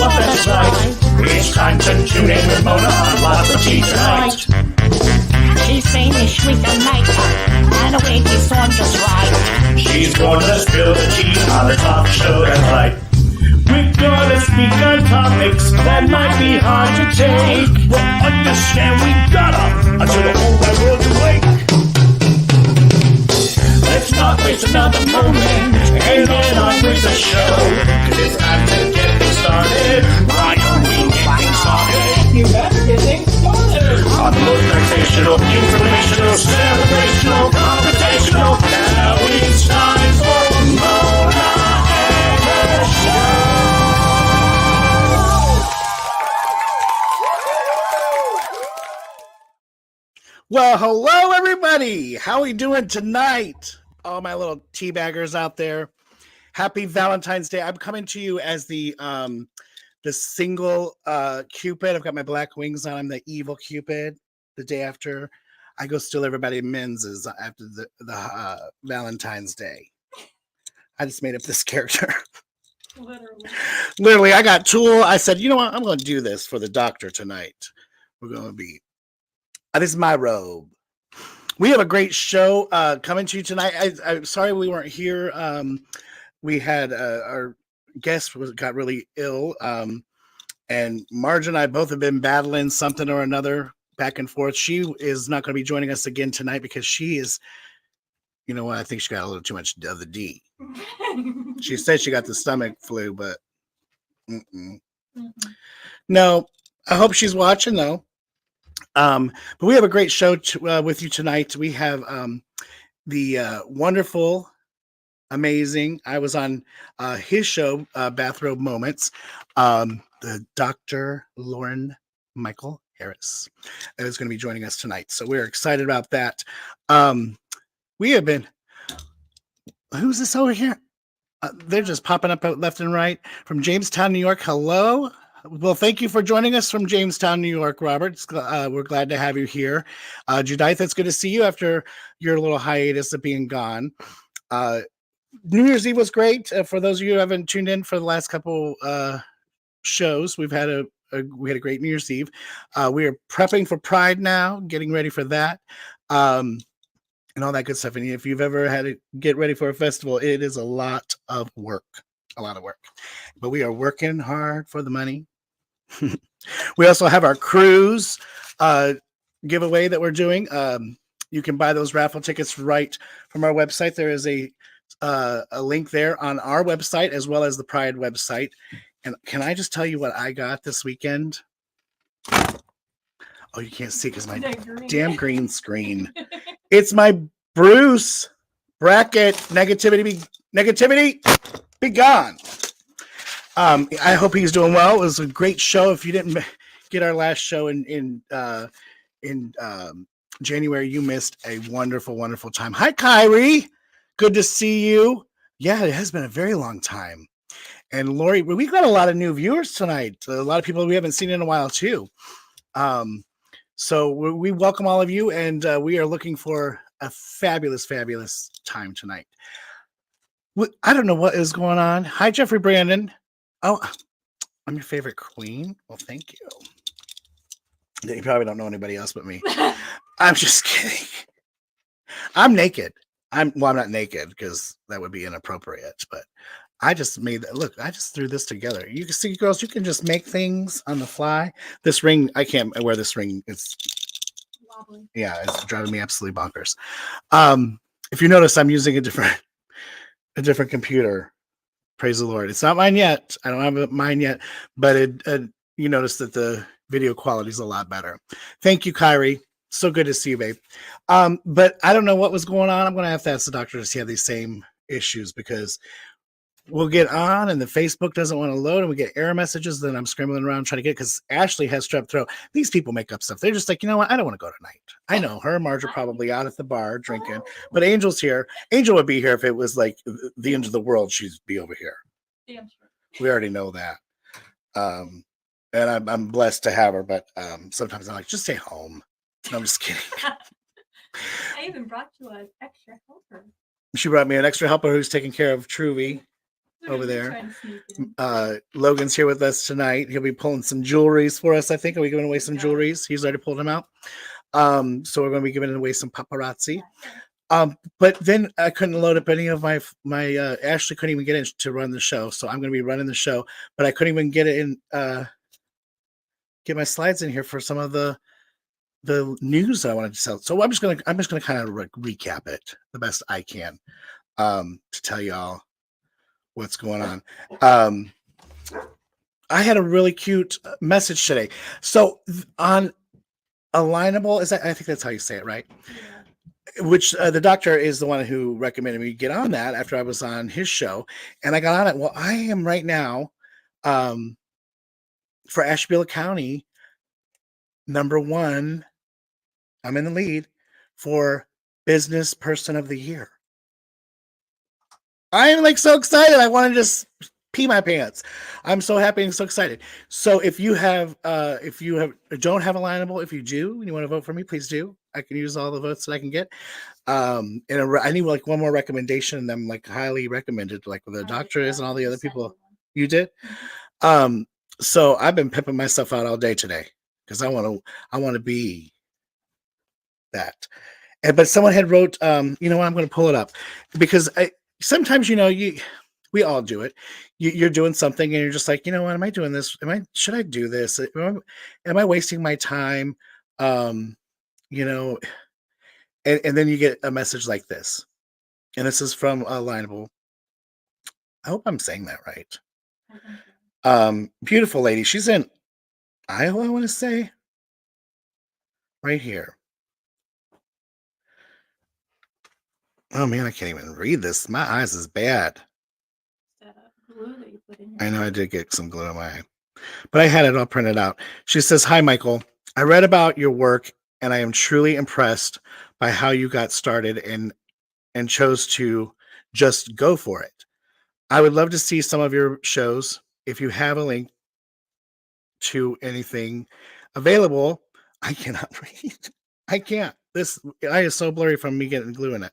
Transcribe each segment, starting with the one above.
that's right. It's time to tune in with Mona on LOTZ tonight. She's saying sweet and night, and the way this song just right. She's gonna spill the tea on the talk show that's right. We're gonna speak on topics that might be hard to take. But understand we gotta until the whole wide world's awake. Let's not waste another moment and get on with the show. Cause it's time to get things started. Why don't we get things started? You better get things started. On the most sensational, informational, celebrational, conversational. Now it's time for Mona and her show. Well, hello everybody. How are we doing tonight? All my little teabaggers out there. Happy Valentine's Day. I'm coming to you as the single Cupid. I've got my black wings on. I'm the evil Cupid. The day after I go steal everybody men's is after the Valentine's Day. I just made up this character. Literally, I got Tool. I said, you know what? I'm going to do this for the doctor tonight. We're going to be. This is my robe. We have a great show coming to you tonight. I'm sorry we weren't here. We had our guest got really ill. And Marge and I both have been battling something or another back and forth. She is not going to be joining us again tonight because she is, you know what? I think she got a little too much of the D. She said she got the stomach flu, but no, I hope she's watching though. But we have a great show with you tonight. We have the wonderful, amazing. I was on his show, Bathrobe Moments. The Dr. Lauren Michael Harris is going to be joining us tonight. So we're excited about that. We have been. Who's this over here? They're just popping up left and right from Jamestown, New York. Hello. Well, thank you for joining us from Jamestown, New York, Robert. We're glad to have you here. Judith, it's good to see you after your little hiatus of being gone. New Year's Eve was great. For those of you who haven't tuned in for the last couple shows, we had a great New Year's Eve. We are prepping for Pride now, getting ready for that, and all that good stuff. And if you've ever had to get ready for a festival, it is a lot of work. But we are working hard for the money. We also have our cruise giveaway that we're doing. You can buy those raffle tickets right from our website. There is a link there on our website as well as the Pride website. And can I just tell you what I got this weekend? Oh, you can't see because my damn green screen. It's my Bruce bracket. Negativity be gone. I hope he's doing well. It was a great show. If you didn't get our last show in January, you missed a wonderful, wonderful time. Hi, Kyrie. Good to see you. Yeah, it has been a very long time. And Lori, we got a lot of new viewers tonight. A lot of people we haven't seen in a while too. So we welcome all of you, and we are looking for a fabulous, fabulous time tonight. I don't know what is going on. Hi, Jeffrey Brandon. Oh, I'm your favorite queen. Well, thank you. You probably don't know anybody else but me. I'm just kidding. I'm naked. I'm not naked because that would be inappropriate, but I just made that. Look, I just threw this together. You can see, girls, you can just make things on the fly. This ring, I can't wear this ring. It's wobbly. Yeah, it's driving me absolutely bonkers. If you notice, I'm using a different computer. Praise the Lord. It's not mine yet. I don't have mine yet, but you notice that the video quality is a lot better. Thank you, Kyrie. So good to see you, babe. But I don't know what was going on. I'm going to have to ask the doctor to see how these same issues, because we'll get on and the Facebook doesn't want to load and we get error messages. Then I'm scrambling around trying to get, because Ashley has strep throat. These people make up stuff. They're just like, you know what? I don't want to go tonight. I know her and Marge are probably out at the bar drinking, but Angel's here. Angel would be here if it was like the end of the world. She'd be over here. Damn sure. We already know that. And I'm blessed to have her, but sometimes I'm like, just stay home. No, I'm just kidding. I even brought you an extra helper. She brought me an extra helper who's taking care of Truvy. over there. Trying to sneak it in. Logan's here with us tonight. He'll be pulling some jewelries for us. I think. Are we giving away some jewelries? He's already pulled them out. So we're going to be giving away some paparazzi. But then I couldn't load up any of my Ashley couldn't even get in to run the show. So I'm going to be running the show, but I couldn't even get it in, get my slides in here for some of the news that I wanted to sell. So I'm just going to kind of recap it the best I can, to tell y'all what's going on. I had a really cute message today. So on Alignable, I think that's how you say it, right? Which the doctor is the one who recommended me get on that after I was on his show, and I got on it. Well, I am right now, for Ashtabula County, #1. I'm in the lead for Business Person of the Year. I am like so excited. I want to just pee my pants. I'm so happy and so excited. So if you don't have Alignable, if you do and you want to vote for me, please do. I can use all the votes that I can get. And I need like one more recommendation, and I'm like highly recommended, like with the doctor is and all the other people. You did. So I've been pimping myself out all day today because I want to be that. But someone had wrote, you know what? I'm going to pull it up because sometimes we all do it. You're doing something and you're just like, you know what? Am I doing this? Should I do this? Am I wasting my time? You know, and then you get a message like this, and this is from Alignable. I hope I'm saying that right. Beautiful lady. She's in Iowa, I want to say. Right here. Oh man, I can't even read this. My eyes is bad. Glue that you put in your I know I did get some glue in my eye, but I had it all printed out. She says, "Hi, Michael. I read about your work, and I am truly impressed by how you got started and chose to just go for it. I would love to see some of your shows. If you have a link to anything available," I cannot read. I can't. This eye is so blurry from me getting glue in it.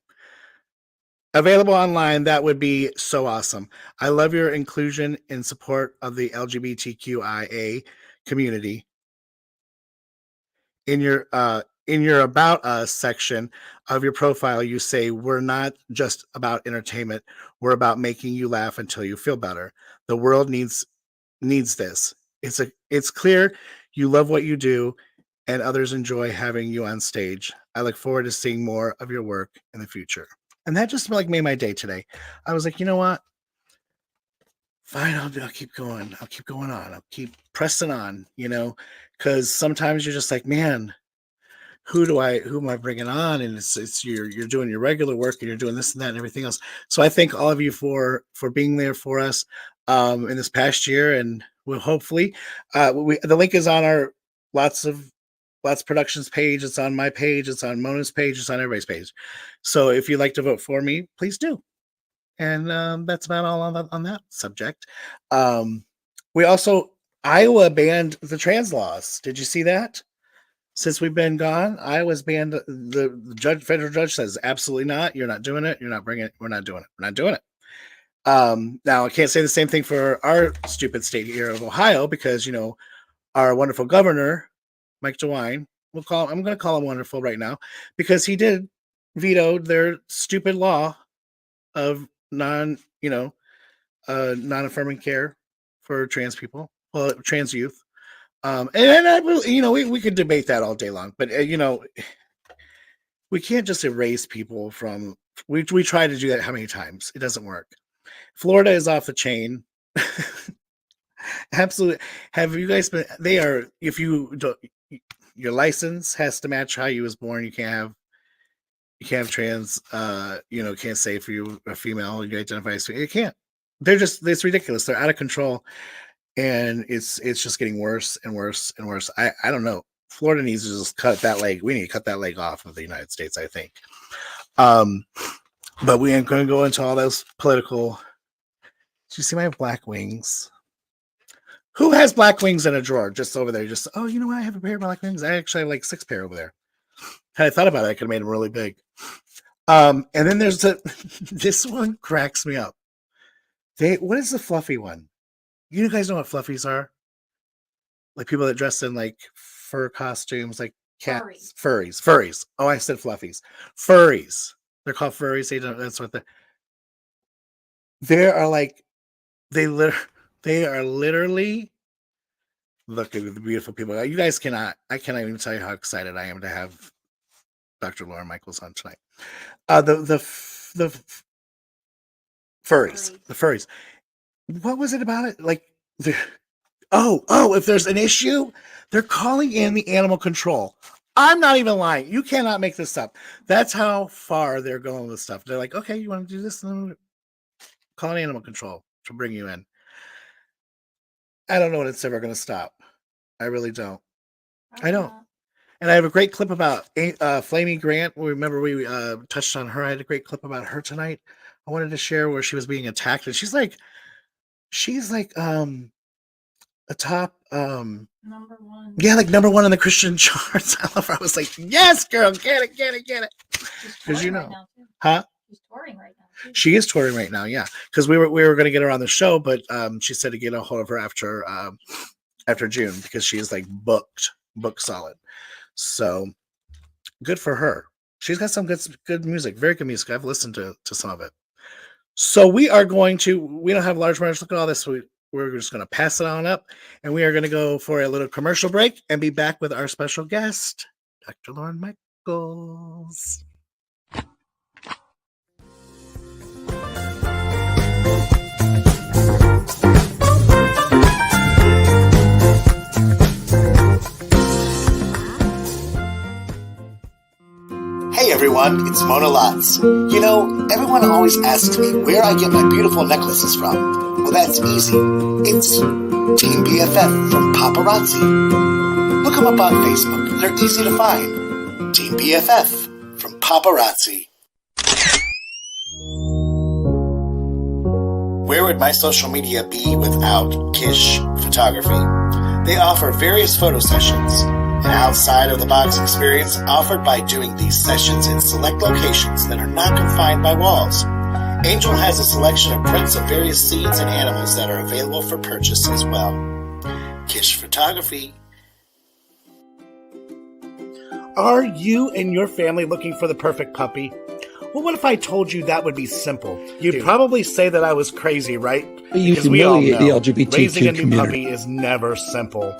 "Available online, that would be so awesome. I love your inclusion and support of the LGBTQIA community. In your About Us section of your profile, you say, 'We're not just about entertainment. We're about making you laugh until you feel better. The world needs this. It's clear you love what you do, and others enjoy having you on stage. I look forward to seeing more of your work in the future.'" And that just like made my day today. I was like, you know what? Fine, I'll keep going. I'll keep going on. I'll keep pressing on, because sometimes you're just like, man, who am I bringing on? And it's you're doing your regular work and you're doing this and that and everything else. So I thank all of you for being there for us in this past year, and we'll hopefully the link is on our lots Productions page. It's on my page. It's on Mona's page. It's on everybody's page. So if you'd like to vote for me, please do. And that's about all on that subject. We also Iowa banned the trans laws. Did you see that? Since we've been gone, Iowa's banned. The federal judge says absolutely not. You're not doing it. You're not bringing it. We're not doing it. We're not doing it. Now I can't say the same thing for our stupid state here of Ohio because our wonderful governor, Mike DeWine, I'm going to call him wonderful right now because he did vetoed their stupid law of non-affirming care for trans people, well, trans youth. And I really, we could debate that all day long, but we can't just erase people from. We try to do that how many times? It doesn't work. Florida is off the chain. Absolutely. Have you guys been? They are. If you don't, your license has to match how you was born. You can't have trans. Can't say if you're a female, you identify as female. You can't. It's ridiculous. They're out of control, and it's just getting worse and worse and worse. I don't know. Florida needs to just cut that leg. We need to cut that leg off of the United States, I think. But we ain't going to go into all those political. Do you see my black wings? Who has black wings in a drawer just over there? Just, oh, you know what? I have a pair of black wings. I actually have like 6 pair over there. Had I thought about it, I could have made them really big. And then there's this one cracks me up. What is the fluffy one? You guys know what fluffies are? Like people that dress in like fur costumes, like cats, furries. Oh, I said fluffies. Furries. They're called furries. That's what they are like. They are literally. Look at the beautiful people. You guys cannot. I cannot even tell you how excited I am to have Dr. Laura Michaels on tonight. The furries. The furries. What was it about it? Like if there's an issue, they're calling in the animal control. I'm not even lying. You cannot make this up. That's how far they're going with stuff. They're like, okay, you want to do this? Call an animal control to bring you in. I don't know when it's ever going to stop. I really don't. I don't. And I have a great clip about Flamey Grant. Remember we touched on her. I had a great clip about her tonight. I wanted to share where she was being attacked, and she's like a top Number one. yeah, like number one in the Christian charts. I love her. I was like, yes, girl, get it. Because you know, huh? She's touring right now. Too. She is touring right now, yeah. Because we were going to get her on the show, but she said to get a hold of her after June because she is like booked solid. So good for her. She's got some good music, very good music. I've listened to some of it. So we don't have large runners. Look at all this. We're just going to pass it on up, and we are going to go for a little commercial break and be back with our special guest, Dr. Lauren Michaels. Hey everyone, it's Mona LOTZ. You know, everyone always asks me where I get my beautiful necklaces from. Well, that's easy. It's Team BFF from Paparazzi. Look them up on Facebook. They're easy to find. Team BFF from Paparazzi. Where would my social media be without Kish Photography? They offer various photo sessions, an outside-of-the-box experience offered by doing these sessions in select locations that are not confined by walls. Angel has a selection of prints of various scenes and animals that are available for purchase as well. Kish Photography. Are you and your family looking for the perfect puppy? Well, what if I told you that would be simple? You'd probably say that I was crazy, right? Because we all know the LGBTQ raising a new community. puppy is never simple.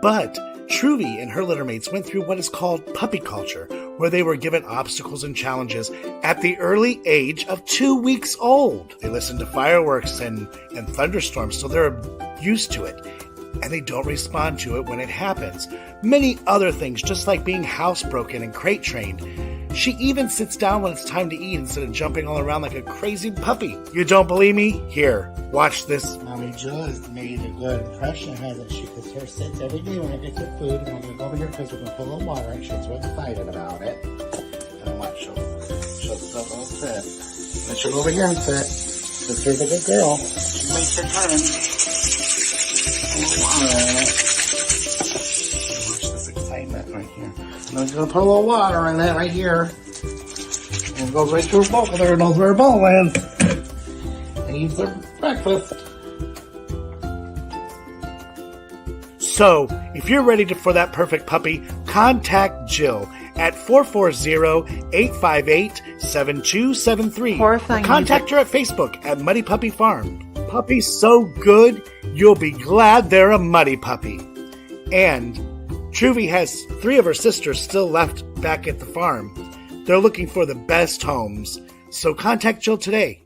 But Truvy and her littermates went through what is called puppy culture, where they were given obstacles and challenges at the early age of 2 weeks old. They listened to fireworks and thunderstorms, so they're used to it, and they don't respond to it when it happens. Many other things, just like being housebroken and crate trained. She even sits down when it's time to eat instead of jumping all around like a crazy puppy. You don't believe me? Here, watch this. Mommy Jill has made a good impression, hasn't she? Because her sits every day when I get your food, and I'm going to go over here because we're going to put a little water in. She's real excited about it. And watch, she'll sit. And she'll go over here and sit. Sister's a good girl. She makes her turn. A little water in it. Watch this excitement right here. And I'm going to put a little water in it right here. And it goes right to her bowl. There knows where her bowl is. And eats her breakfast. So, if you're ready for that perfect puppy, contact Jill at 440-858-7273. Or contact her at Facebook at Muddy Puppy Farm. Puppy's so good, you'll be glad they're a muddy puppy. And Truvy has 3 of her sisters still left back at the farm. They're looking for the best homes. So contact Jill today.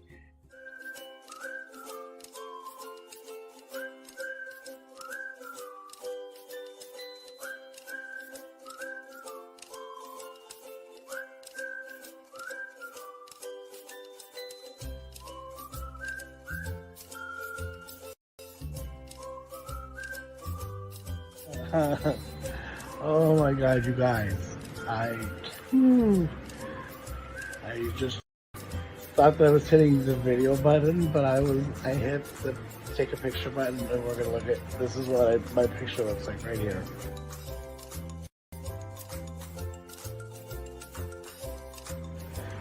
Oh my God, you guys. I just thought that I was hitting the video button, but I hit the take a picture button, and we're gonna look at, this is what my picture looks like right here.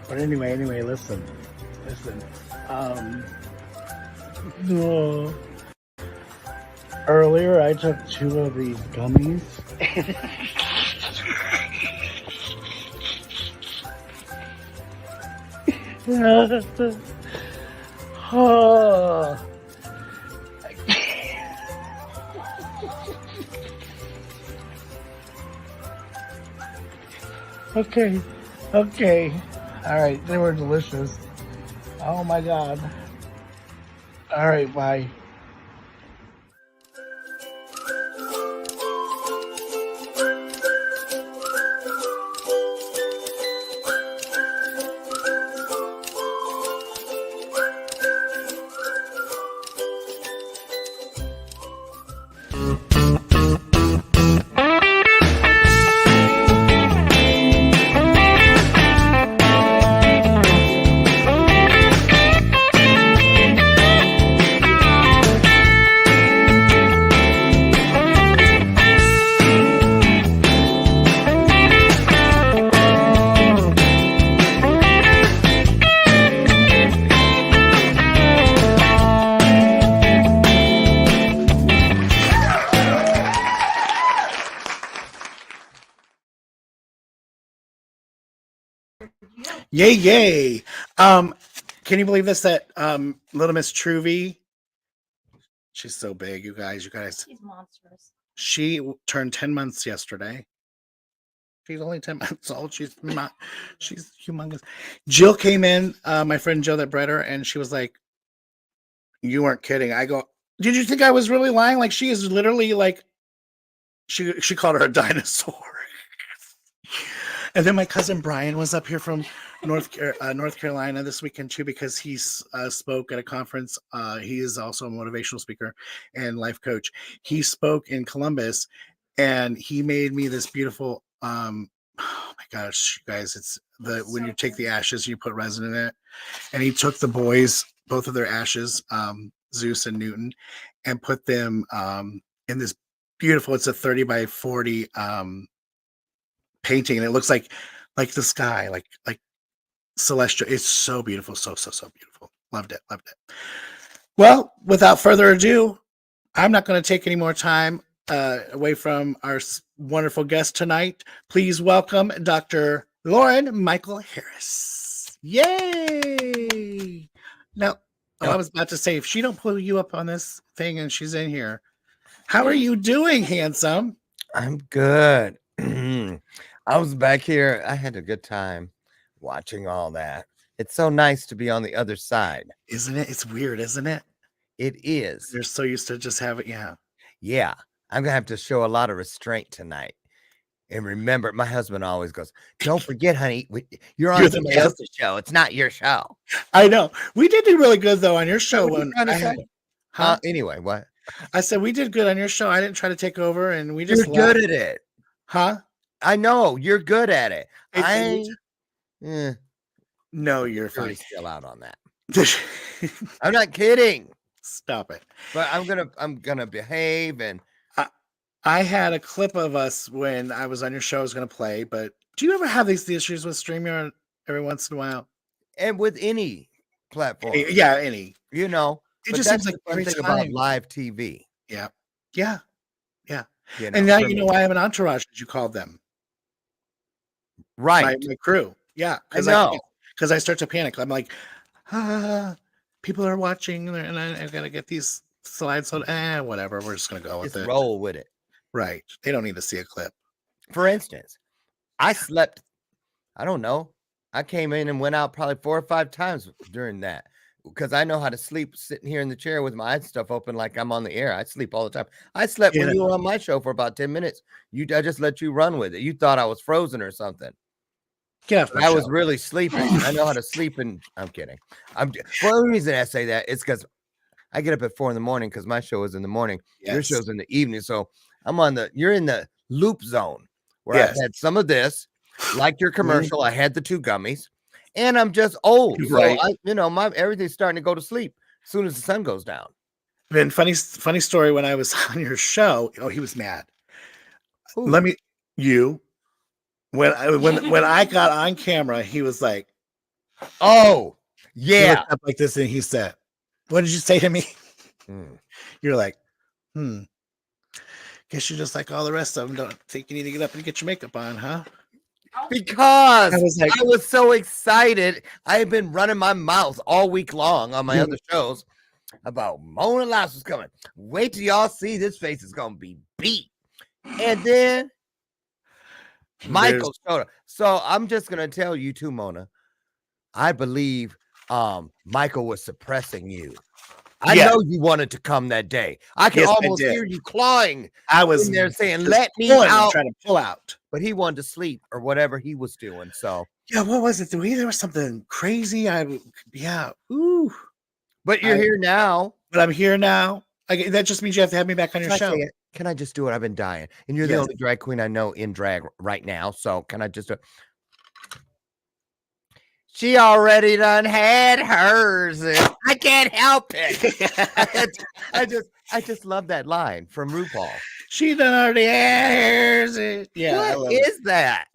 But anyway, listen. No. Earlier, I took 2 of these gummies. Oh. Okay. Okay. All right. They were delicious. Oh my God. All right. Bye. Yay, yay. Can you believe this? That little Miss Truvy, she's so big, you guys. She's monstrous. She turned 10 months yesterday. She's only 10 months old. She's humongous. Jill came in, my friend Jill that bred her, and she was like, "You weren't kidding." I go, "Did you think I was really lying?" Like, she is literally like, she called her a dinosaur. And then my cousin Brian was up here from North Carolina this weekend too, because he spoke at a conference. He is also a motivational speaker and life coach. He spoke in Columbus, and he made me this beautiful. Oh my gosh, you guys! It's when you take the ashes, you put resin in it, and he took the boys, both of their ashes, Zeus and Newton, and put them in this beautiful. It's a 30 by 40. Painting, and it looks like the sky, like celestial. It's so beautiful, so beautiful. Loved it. Well, without further ado, I'm not going to take any more time away from our wonderful guest tonight. Please welcome Dr. Lauren Michael Harris. Yay! Now, I was about to say, if she don't pull you up on this thing and she's in here, how are you doing, handsome? I'm good. I was back here. I had a good time watching all that. It's so nice to be on the other side. Isn't it? It's weird, isn't it? It is. You're so used to just having, yeah. Yeah. I'm going to have to show a lot of restraint tonight. And remember, my husband always goes, "Don't forget, honey, you're on somebody else's show. It's not your show." I know. We did do really good, though, on your show. Anyway, what? I said we did good on your show. I didn't try to take over, and we just You're good at it. Huh? I know you're good at it. No, you're really fine. Still out on that. I'm not kidding. Stop it. But I'm gonna behave. And I had a clip of us when I was on your show. I was gonna play, but do you ever have these issues with StreamYard every once in a while? And with any platform, yeah, any. You know, it just seems like one thing about live TV. Yeah. You know, and now you know why I have an entourage, as you called them. Right. My crew. Yeah. Because I start to panic. I'm like, people are watching, and I gotta get these slides. So whatever. We're just gonna go with it. Roll with it. Right. They don't need to see a clip. For instance, I slept. I don't know. I came in and went out probably 4 or 5 times during that, because I know how to sleep sitting here in the chair with my eyes stuff open like I'm on the air. I sleep all the time. I slept when you were on my show for about 10 minutes. I just let you run with it. You thought I was frozen or something. Get off my I show. was really sleeping. I know how to sleep, and I'm kidding. Well, the reason I say that is because I get up at 4 a.m. because my show is in the morning. Yes. Your show's in the evening. So you're in the loop zone where I've had some of this, like your commercial. I had the 2 gummies, and I'm just old. Right. So everything's starting to go to sleep as soon as the sun goes down. Then funny story, when I was on your show, he was mad. Ooh. When I got on camera, he was like, "Oh, yeah," up like this, and he said, "What did you say to me?" You're like, guess you're just like all the rest of them. Don't think you need to get up and get your makeup on, huh? Because I was like, I was so excited. I had been running my mouth all week long on my other shows about Mona LOTZ was coming. Wait till y'all see this face is gonna be beat. And then Michael showed up. So I'm just gonna tell you too, Mona. I believe Michael was suppressing you. I know you wanted to come that day. I can almost hear you clawing. I was in there saying, "Let me out," trying to pull out. But he wanted to sleep or whatever he was doing. So yeah, what was it? There was something crazy. Ooh. But you're here now. But I'm here now. That just means you have to have me back on your show. Can I just do it? I've been dying. And you're the only drag queen I know in drag right now. So can I just do it? She already done had hers. I can't help it. I just love that line from RuPaul. She done already had hers. Yeah. What is that?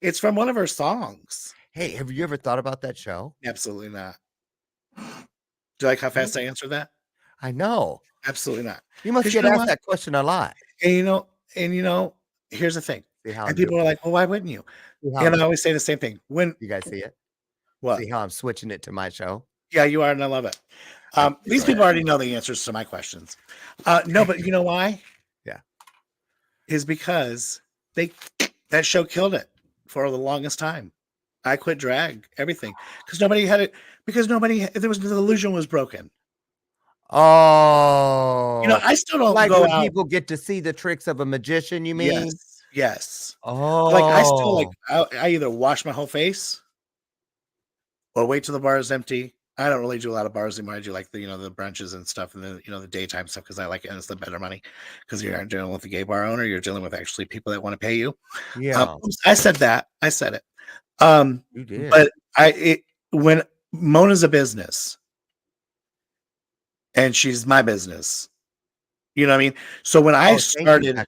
It's from one of her songs. Hey, have you ever thought about that show? Absolutely not. Do you like how fast I answered that? I know. Absolutely not. You must get asked that question a lot. And you know, here's the thing. And people are like, well, why wouldn't you? And I always say the same thing. When you guys see it? What? See how I'm switching it to my show? Yeah, you are, and I love it. These people already know the answers to my questions. No, but you know why? Yeah. Is because that show killed it for the longest time. I quit drag, everything. Because nobody had it, the illusion was broken. Oh. I still don't like go when out. People get to see the tricks of a magician, you mean? Yes. Oh. Like I still I either wash my whole face or wait till the bar is empty. I don't really do a lot of bars anymore. I do like the the brunches and stuff, and then the daytime stuff because I like it and it's the better money because you're not dealing with a gay bar owner. You're dealing with actually people that want to pay you. Yeah. I said that. I said it. You did. But when Mona's a business and she's my business, you know what I mean? So when I started,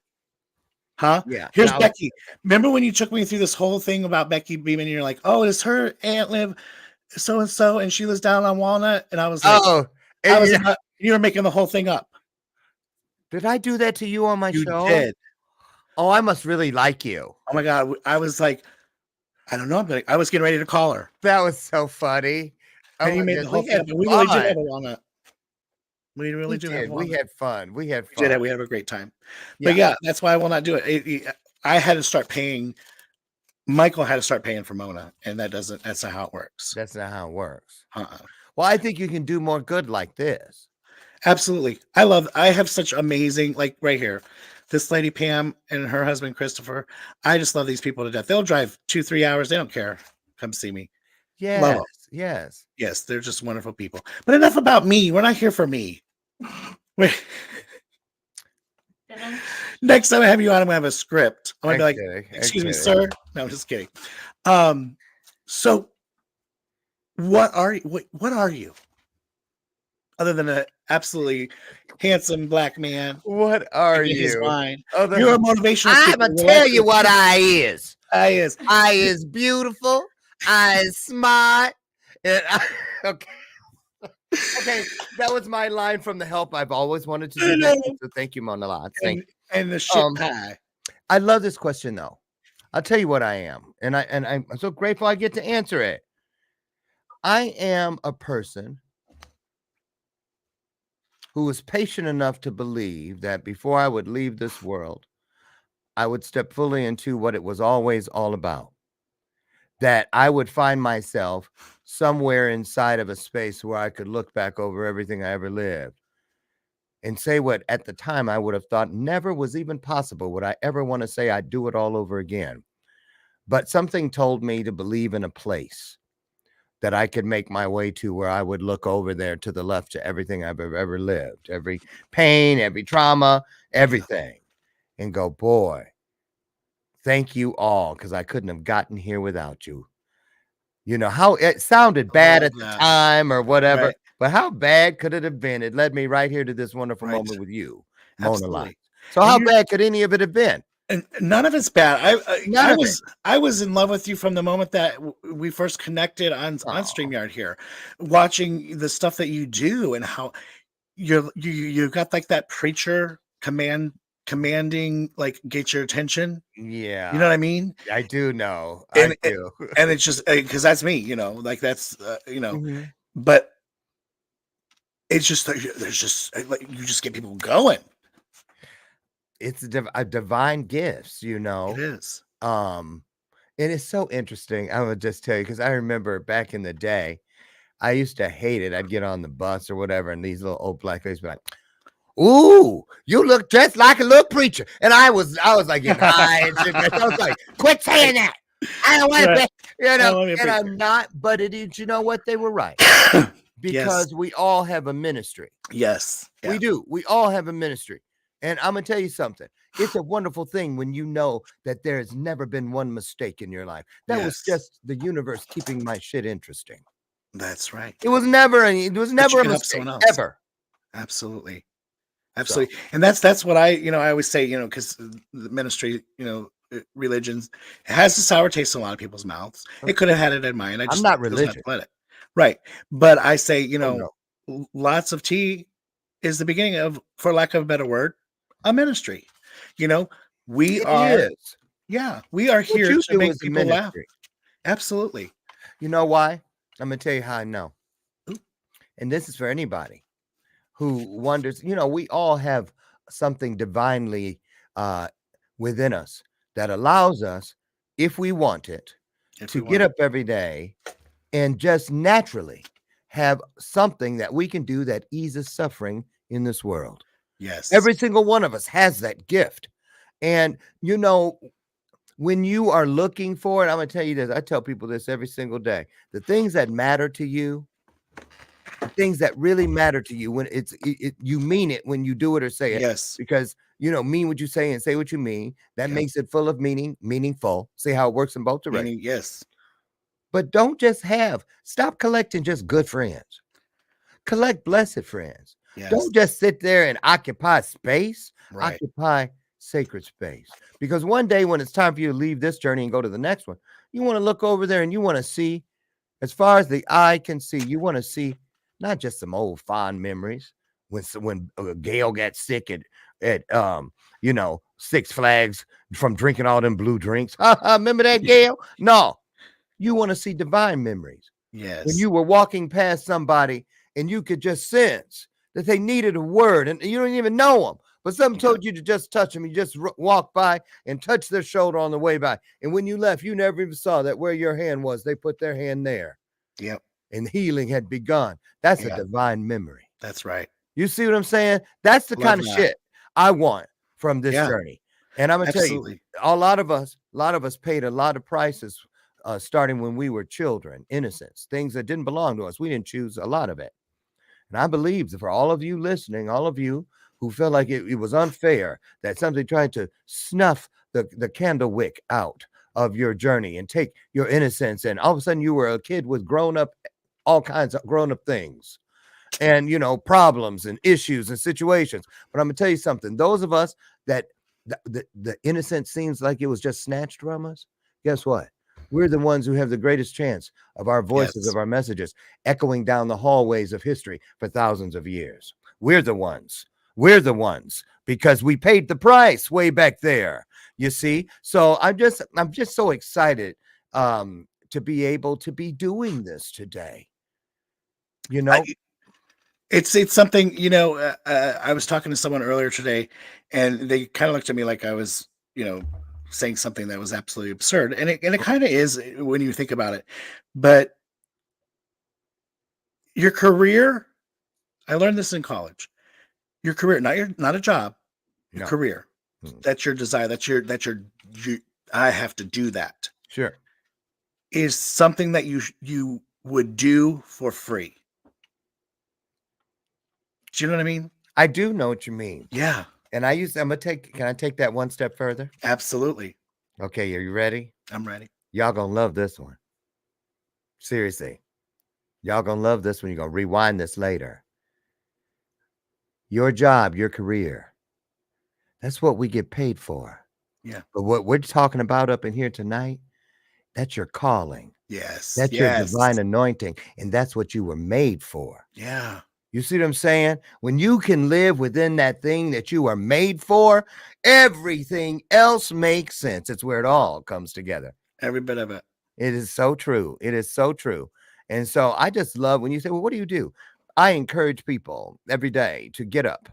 yeah. Here's Becky. Remember when you took me through this whole thing about Becky Beeman? And you're like, oh, does her aunt live so and so, and she lives down on Walnut? And I was like, you were making the whole thing up. Did I do that to you on my show? You did. Oh, I must really like you. Oh my God. I was like, I don't know. I was getting ready to call her. That was so funny. And you made the whole thing. We really did have a Walnut. We really do have We had fun. We had fun. We did. We had a great time. But yeah, that's why I will not do it. I had to start paying. Michael had to start paying for Mona, and that's not how it works. That's not how it works. Well, I think you can do more good like this. Absolutely. I have such amazing, like right here, this lady Pam and her husband Christopher. I just love these people to death. They'll drive 2-3 hours. They don't care. Come see me. Yes. Yes. They're just wonderful people. But enough about me. We're not here for me. Next time I have you on, I'm gonna have a script. I'm gonna be like, excuse me, sir. No, I'm just kidding. So what are you? Other than an absolutely handsome black man. What are you? You're a motivational speaker. I'm gonna tell you what I is. I is beautiful. I is smart. Okay. Okay, that was my line from The Help. I've always wanted to do that. So thank you, Mona LOTZ. Thank you. And the shit pie. I love this question though. I'll tell you what I am, and I'm so grateful I get to answer it. I am a person who was patient enough to believe that before I would leave this world, I would step fully into what it was always all about. That I would find myself somewhere inside of a space where I could look back over everything I ever lived and say what at the time I would have thought never was even possible. Would I ever want to say I'd do it all over again? But something told me to believe in a place that I could make my way to where I would look over there to the left to everything I've ever lived, every pain, every trauma, everything, and go, boy, thank you all, because I couldn't have gotten here without you. You know, how it sounded bad at the time or whatever, but how bad could it have been? It led me right here to this wonderful moment with you, Mona LOTZ. So how bad could any of it have been? And none of it's bad. None of it. I was in love with you from the moment that we first connected on Aw. StreamYard here, watching the stuff that you do and how you got like that preacher commanding, like, get your attention. You know Yeah, what I mean? I do know. I And do. and it's just because that's me, like that's Mhm. but it's just like, there's just like you just get people going. It's a divine gifts, It is. Um, and it's so interesting. I would just tell you because I remember back in the day, I used to hate it. I'd get on the bus or whatever, and these little old black ladies be like, "Ooh, you look just like a little preacher." And I was like getting high and shit. I was like, "Quit saying that. I don't want to Right. be," I don't wanna be a and I'm preacher. not, but it is, you know what? They were right. Yes. Because we all have a ministry. Yes. We Yeah. do. We all have a ministry. And I'm gonna tell you something. It's a wonderful thing when you know that there has never been one mistake in your life. That was Yes. just the universe keeping my shit interesting. That's right. It was never a can help mistake someone else. ever. Absolutely. Absolutely. And that's what I always say, because the ministry, religions, it has a sour taste in a lot of people's mouths. It could have had it in mine. I I'm just not chose religious. to let it. Right. But I say, Oh, no. lots of tea is the beginning of, for lack of a better word, a ministry. We It are, is. we are What here you to do make is a people laugh. ministry. Absolutely. You know why? I'm gonna tell you how I know. Ooh. And this is for anybody who wonders, we all have something divinely within us that allows us, if we want it, If to we get want up every day and just naturally have something that we can do that eases suffering in this world. Yes. Every single one of us has that gift. And, when you are looking for it, I'm going to tell you this. I tell people this every single day. The things that matter to you, the things that really matter to you, when you mean it when you do it or say it, Yes. because mean what you say and say what you mean. That Yep. makes it full of meaning, meaningful. See how it works in both directions. Meaning, yes. But don't just stop collecting just good friends. Collect blessed friends. Yes. Don't just sit there and occupy space. Right. Occupy sacred space. Because one day when it's time for you to leave this journey and go to the next one, you want to look over there and you want to see, as far as the eye can see, you want to see not just some old fond memories when Gail got sick at Six Flags from drinking all them blue drinks. Remember that, Gail? No. You want to see divine memories. Yes. When you were walking past somebody and you could just sense that they needed a word and you don't even know them, but something told you to just touch them. You just walk by and touch their shoulder on the way by. And when you left, you never even saw that where your hand was. They put their hand there. Yep. And healing had begun. That's a divine memory. That's right. You see what I'm saying? That's the kind of shit I want from this journey. And I'm going to tell you, a lot of us paid a lot of prices starting when we were children, innocents, things that didn't belong to us. We didn't choose a lot of it. And I believe that for all of you listening, all of you who felt like it was unfair, that somebody tried to snuff the candle wick out of your journey and take your innocence, and all of a sudden you were a kid with all kinds of grown-up things and problems and issues and situations. But I'm gonna tell you something. Those of us that the innocence seems like it was just snatched from us, guess what? We're the ones who have the greatest chance of our voices, of our messages echoing down the hallways of history for thousands of years. We're the ones because we paid the price way back there, you see? So I'm just so excited to be able to be doing this today. It's something, I was talking to someone earlier today and they kind of looked at me like I was, saying something that was absolutely absurd. And it kind of is when you think about it. But your career, I learned this in college. Your career, not a job, your career. That's your desire. I have to do that. Sure. Is something that you would do for free. Do you know what I mean? I do know what you mean. Yeah. And can I take that one step further? Absolutely. Okay, are you ready? I'm ready. Y'all gonna love this one. Seriously. Y'all gonna love this one. You're gonna rewind this later. Your job, your career. That's what we get paid for. Yeah. But what we're talking about up in here tonight, that's your calling. Yes. That's your Yes. divine anointing. And that's what you were made for. Yeah. You see what I'm saying? When you can live within that thing that you are made for, everything else makes sense. It's where it all comes together. Every bit of it. It is so true. It is so true. And so I just love when you say, well, what do you do? I encourage people every day to get up,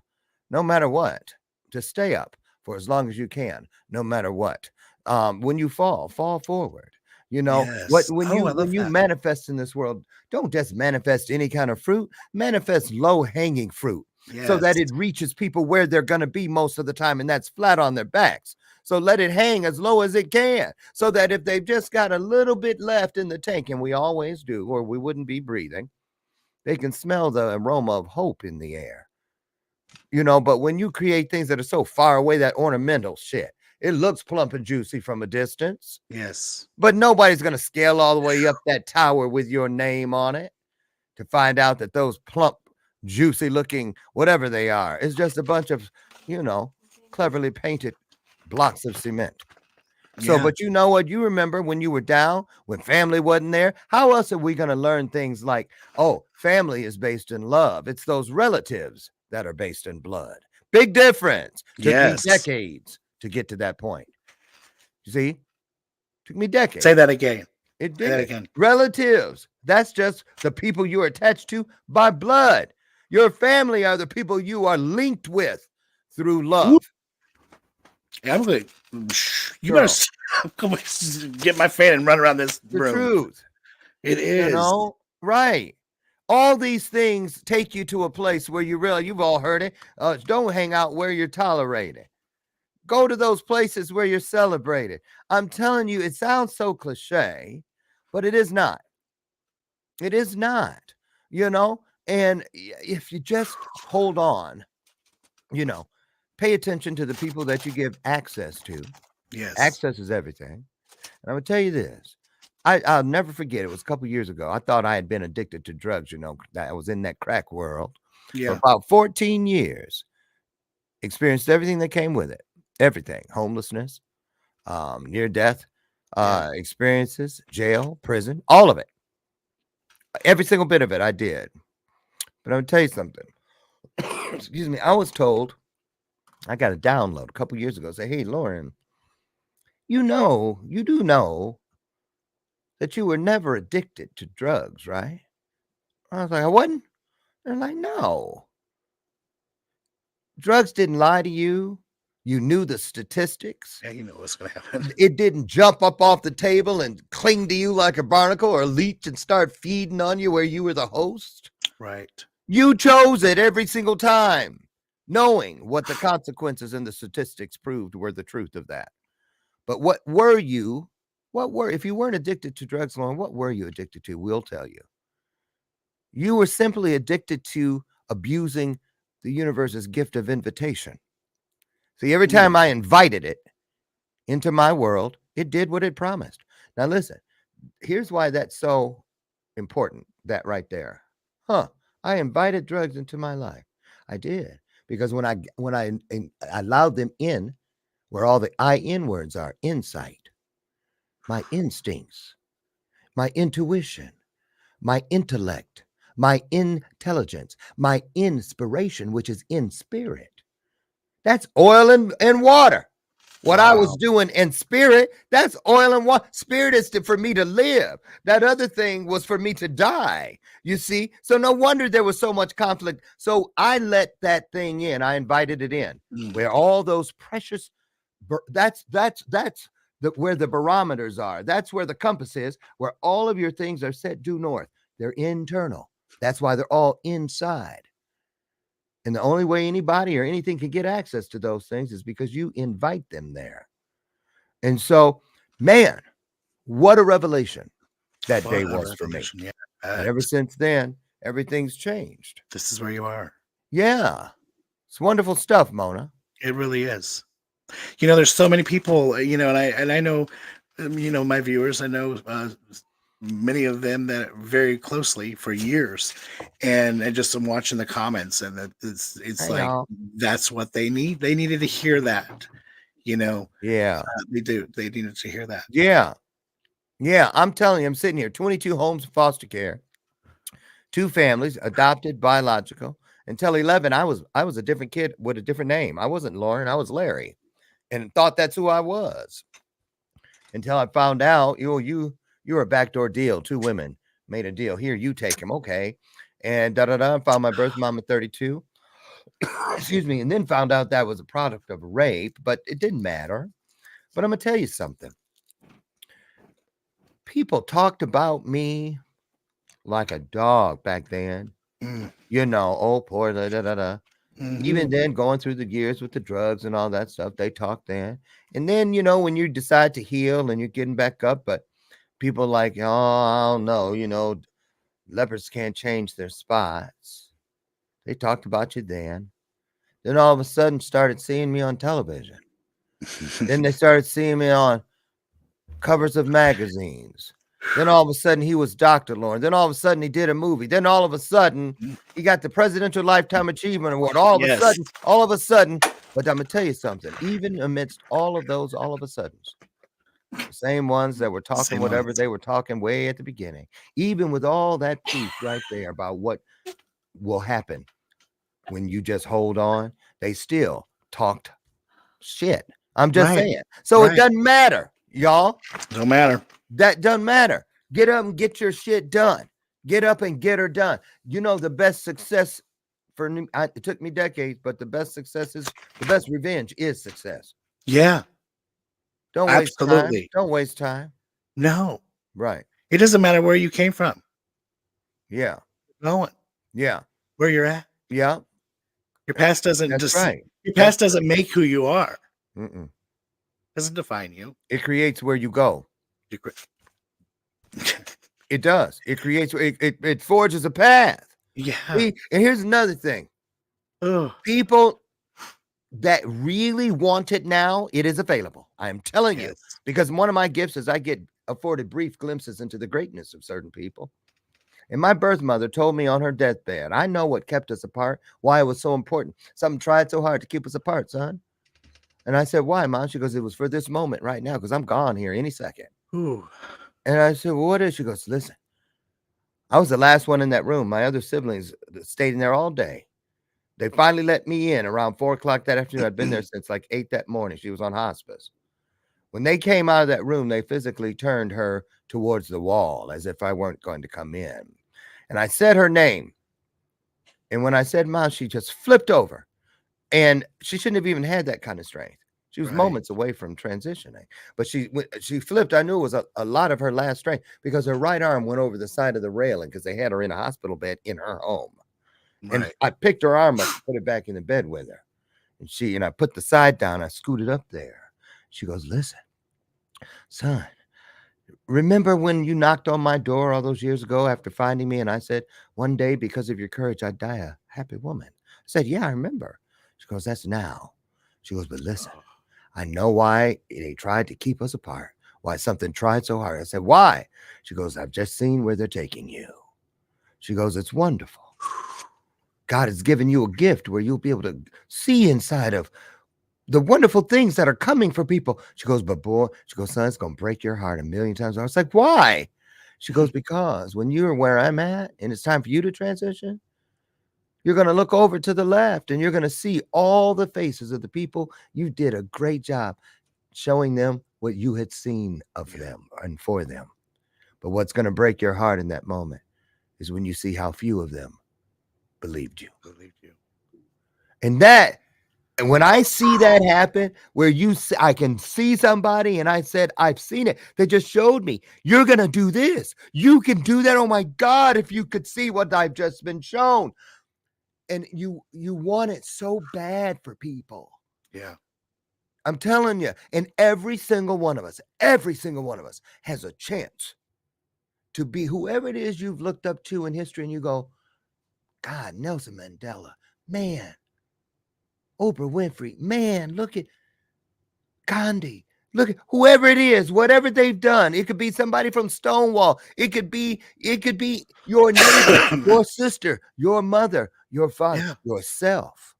no matter what, to stay up for as long as you can, no matter what. When you fall forward. You know what? Yes. When Oh, I love you that. manifest in this world, don't just manifest any kind of fruit. Manifest low hanging fruit, so that Yes. it reaches people where they're going to be most of the time, and that's flat on their backs. So let it hang as low as it can, so that if they've just got a little bit left in the tank, and we always do, or we wouldn't be breathing, they can smell the aroma of hope in the air. You know, but when you create things that are so far away, that ornamental shit, it looks plump and juicy from a distance, Yes. but nobody's going to scale all the way up that tower with your name on it to find out that those plump, juicy looking, whatever they are, is just a bunch of, cleverly painted blocks of cement. So, Yeah. but you know what? You remember when you were down, when family wasn't there? How else are we going to learn things like, oh, family is based in love? It's those relatives that are based in blood. Big difference. Took me Yes. decades to get to that point. You see? Took me decades. Say that again. It Say that did. again. Relatives. That's just the people you're attached to by blood. Your family are the people you are linked with through love. Yeah, I'm going. You Girl. better come get my fan and run around this The room. truth. It is. You know, right. All these things take you to a place where you realize, you've all heard it. Don't hang out where you're tolerated. Go to those places where you're celebrated. I'm telling you, it sounds so cliche, but it is not. It is not, and if you just hold on, pay attention to the people that you give access to. Yes. Access is everything. And I'm going to tell you this. I'll never forget. It was a couple years ago. I thought I had been addicted to drugs, that I was in that crack world for about 14 years. Experienced everything that came with it. Everything. Homelessness, near death experiences, jail, prison, all of it. Every single bit of it I did. But I'm going to tell you something. Excuse me. I was told, I got a download a couple years ago. Say, hey, Lauren, you do know that you were never addicted to drugs, right? I was like, I wasn't. They're like, no. Drugs didn't lie to you. You knew the statistics. Yeah, you know what's going to happen. It didn't jump up off the table and cling to you like a barnacle or leech and start feeding on you where you were the host. Right. You chose it every single time, knowing what the consequences and the statistics proved were the truth of that. But if you weren't addicted to drugs, Lauren, what were you addicted to? We'll tell you. You were simply addicted to abusing the universe's gift of invitation. See, every time I invited it into my world, it did what it promised. Now, listen, here's why that's so important, that right there. I invited drugs into my life. I did, because when I allowed them in, where all the in words are, insight, my instincts, my intuition, my intellect, my intelligence, my inspiration, which is in spirit. That's oil and water. What I was doing in spirit, that's oil and water. Spirit is for me to live. That other thing was for me to die. You see? So no wonder there was so much conflict. So I let that thing in. I invited it in. Where all those precious, that's where the barometers are. That's where the compass is, where all of your things are set due north. They're internal. That's why they're all inside. And the only way anybody or anything can get access to those things is because you invite them there. And so, man, what a revelation that day was for me. Yeah. And ever since then, everything's changed. This is where you are. Yeah. It's wonderful stuff, Mona. It really is. There's so many people, and I know, my viewers, I know many of them that very closely for years, and I just am watching the comments, and it's like, that's what they need. They needed to hear that, Yeah. They do. They needed to hear that. Yeah. Yeah. I'm telling you, I'm sitting here, 22 homes of foster care, 2 families, adopted, biological. Until 11, I was a different kid with a different name. I wasn't Lauren, I was Larry, and thought that's who I was. Until I found out, you're a backdoor deal. 2 women made a deal. Here, you take him, okay? And found my birth mom at 32. Excuse me, and then found out that was a product of rape, but it didn't matter. But I'm gonna tell you something. People talked about me like a dog back then. Oh, poor da da da da. Even then, going through the years with the drugs and all that stuff, they talked then. And then, when you decide to heal and you're getting back up, but people like, oh, I don't know, leopards can't change their spots. They talked about you then. Then all of a sudden started seeing me on television. Then they started seeing me on covers of magazines. Then all of a sudden he was Dr. Lauren. Then all of a sudden he did a movie. Then all of a sudden he got the Presidential Lifetime Achievement Award. All of a sudden. But I'm going to tell you something. Even amidst all of those, all of a sudden, the same ones that were talking they were talking way at the beginning, even with all that truth right there about what will happen when you just hold on, they still talked shit. I'm just saying. So it doesn't matter, y'all. Don't matter. That doesn't matter. Get up and get your shit done. Get up and get her done. The best success for me, it took me decades, but the best revenge is success. Yeah. Don't waste time. Don't waste time. No. Right. It doesn't matter where you came from. Yeah. Going. Yeah. Where you're at. Yeah. Your past doesn't Your past doesn't make who you are. Doesn't define you. It creates where you go. It does. It creates. It forges a path. Yeah. And here's another thing. People that really want it now, it is available. I am telling you, because one of my gifts is I get afforded brief glimpses into the greatness of certain people. And my birth mother told me on her deathbed, I know what kept us apart, why it was so important. Something tried so hard to keep us apart, son. And I said, why, Mom? She goes, it was for this moment right now, because I'm gone here any second. Ooh. And I said, well, what is? She goes, listen, I was the last one in that room. My other siblings stayed in there all day. They finally let me in around 4 o'clock that afternoon. I'd been there since like 8 that morning. She was on hospice. When they came out of that room, they physically turned her towards the wall as if I weren't going to come in. And I said her name. And when I said Mom, she just flipped over. And she shouldn't have even had that kind of strength. She was moments away from transitioning. But she flipped. I knew it was a lot of her last strength because her right arm went over the side of the railing because they had her in a hospital bed in her home. And I picked her arm up and put it back in the bed with her. And I put the side down. I scooted up there. She goes, listen, son, remember when you knocked on my door all those years ago after finding me? And I said, one day, because of your courage, I'd die a happy woman. I said, yeah, I remember. She goes, that's now. She goes, but listen, I know why they tried to keep us apart, why something tried so hard. I said, why? She goes, I've just seen where they're taking you. She goes, it's wonderful. God has given you a gift where you'll be able to see inside of the wonderful things that are coming for people. She goes, but boy, she goes, son, it's going to break your heart a million times. I was like, why? She goes, because when you're where I'm at and it's time for you to transition, you're going to look over to the left and you're going to see all the faces of the people. You did a great job showing them what you had seen of them and for them. But what's going to break your heart in that moment is when you see how few of them believed you. And when I see that happen, where I can see somebody and I said, I've seen it. They just showed me, you're going to do this. You can do that. Oh my God, if you could see what I've just been shown. And you want it so bad for people. Yeah. I'm telling you. And every single one of us has a chance to be whoever it is you've looked up to in history. And you go, God, Nelson Mandela, man, Oprah Winfrey, man, look at Gandhi, look at whoever it is, whatever they've done. It could be somebody from Stonewall. It could be your neighbor, your sister, your mother, your father, yourself.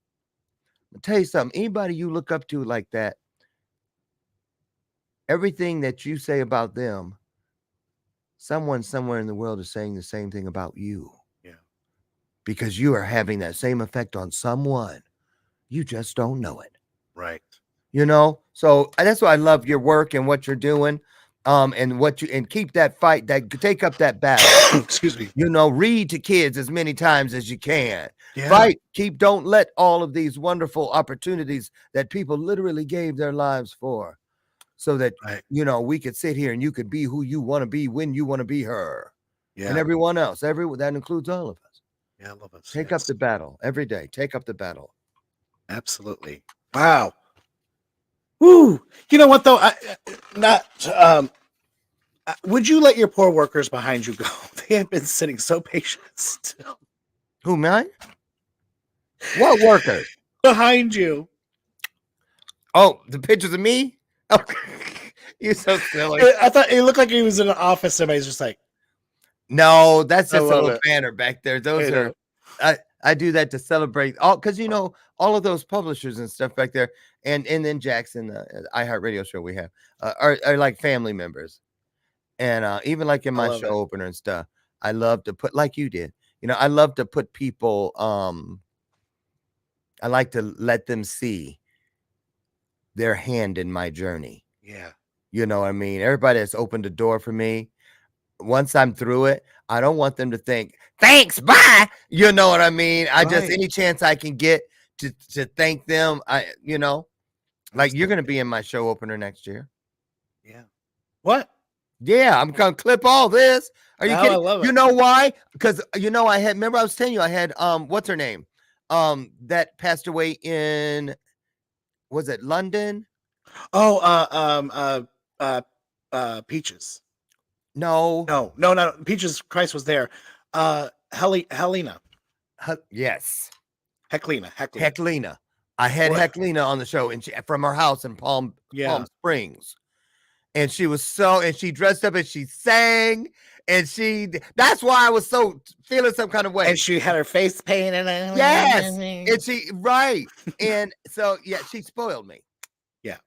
I'll tell you something. Anybody you look up to like that, everything that you say about them, someone somewhere in the world is saying the same thing about you. Yeah. Because you are having that same effect on someone. You just don't know it. Right. So that's why I love your work and what you're doing. And keep that fight, take up that battle. Excuse me. Read to kids as many times as you can. Yeah. Fight, don't let all of these wonderful opportunities that people literally gave their lives for, so that we could sit here and you could be who you want to be when you want to be her. Yeah. And everyone else, that includes all of us. Yeah, I love it. Take up the battle every day. Take up the battle. Absolutely. Wow. Woo. You know what though? Would you let your poor workers behind you go? They have been sitting so patient still. Who, mine? What workers? Behind you. Oh, the pictures of me? Oh, you're so silly. I thought it looked like he was in an office. Somebody's just like, no, that's just a little it. banner back there. Those are, I do that to celebrate because all of those publishers and stuff back there, and then Jackson, the iHeartRadio show we have are like family members, and even like in my show opener and stuff, I love to put, like you did, I love to put people. I like to let them see their hand in my journey. Yeah, you know what I mean. Everybody that's opened the door for me. Once I'm through it, I don't want them to think, thanks, bye. You know what I mean? I just, any chance I can get to thank them, like you're going to be in my show opener next year. Yeah. What? Yeah, I'm going to clip all this. Are you kidding? I love it. You know why? Because, remember I was telling you, I had, what's her name? That passed away in, was it London? Oh, Peaches. No. Peaches Christ was there. Helena. Yes. Heclina. I had Heclina on the show, and from her house in Palm Springs. And she was she dressed up and she sang, and that's why I was so feeling some kind of way. And she had her face painted. Yes. And and so, she spoiled me. Yeah.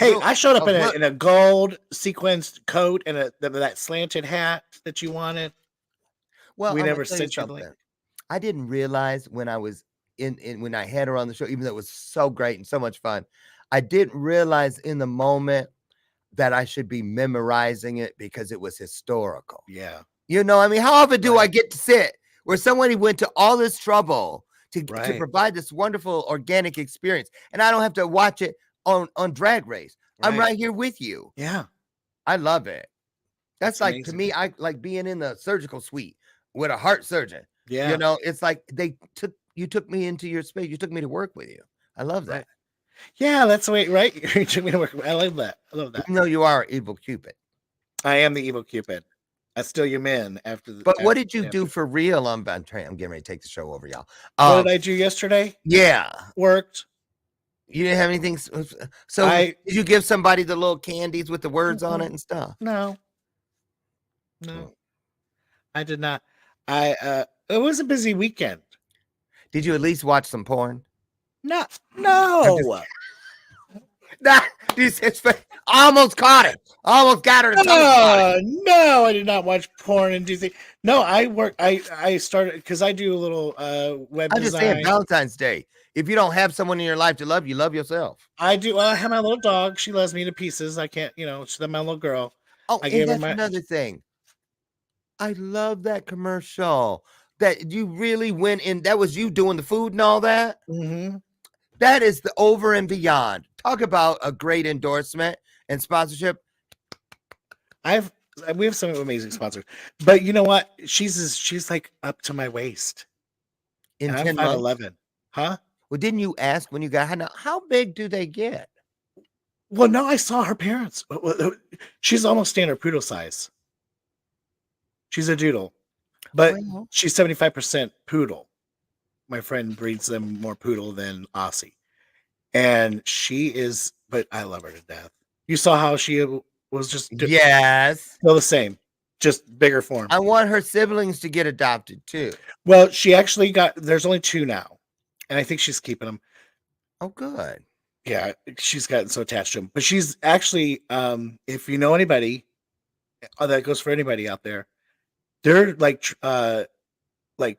I showed up in a gold sequenced coat and that slanted hat that you wanted. Well, we never sent you something. I didn't realize when I was when I had her on the show, even though it was so great and so much fun, I didn't realize in the moment that I should be memorizing it because it was historical. Yeah. How often do I get to sit where somebody went to all this trouble to provide this wonderful organic experience, and I don't have to watch it on Drag Race. I'm right here with you. Yeah. I love it. That's like, amazing. to me, I like being in the surgical suite with a heart surgeon. Yeah. It's like you took me into your space. You took me to work with you. I love that. Right. Yeah, that's the way, right? You took me to work. I love that. Even though you are evil Cupid. I am the evil Cupid. I steal your men after the. But what did you do for real? I'm getting ready to take the show over, y'all. What did I do yesterday? Yeah. Worked. You didn't have anything. So did you give somebody the little candies with the words on it and stuff? No, I did not. It was a busy weekend. Did you at least watch some porn? No. I almost caught it. I almost got her to talk about it. No, I did not watch porn and do things. No, I work. I started because I do a little web design. I'm just saying, Valentine's Day. If you don't have someone in your life to love, you love yourself. I do. I have my little dog. She loves me to pieces. I can't, she's my little girl. Oh, and that's another thing. I love that commercial that you really went in. That was you doing the food and all that. Mm-hmm. That is the over and beyond. Talk about a great endorsement and sponsorship. We have some amazing sponsors, but you know what? She's like up to my waist. In and 10 I'm months. 5'11". Huh? Well, didn't you ask when you got her? How big do they get? Well, no, I saw her parents. She's almost standard poodle size. She's a doodle, but she's 75% poodle. My friend breeds them more poodle than Aussie. And she is, but I love her to death. You saw how she was just still the same, just bigger form. I want her siblings to get adopted too. Well, she actually there's only 2 now. And I think she's keeping them. Oh, good. Yeah, she's gotten so attached to him. But she's actually, if you know anybody, that goes for anybody out there, they're like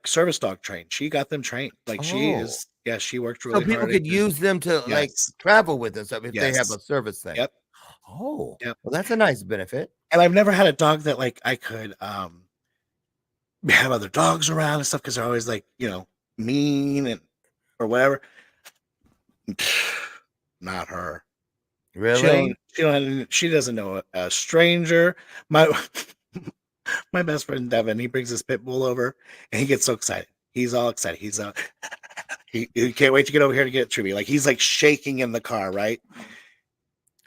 service dog trained. She got them trained. Like she Oh, is, yeah, she worked so really people hard. could use them to like Yes. travel with us if they have Yes. a service thing. Yep. Oh, Yep. well, that's a nice benefit. And I've never had a dog that like I could have other dogs around and stuff because they're always like, mean and or whatever. Not her. Really? She doesn't know a stranger. My my best friend Devin, he brings his pit bull over and he gets so excited. He's all excited. He's he can't wait to get over here to get Trivy. Like he's like shaking in the car, right?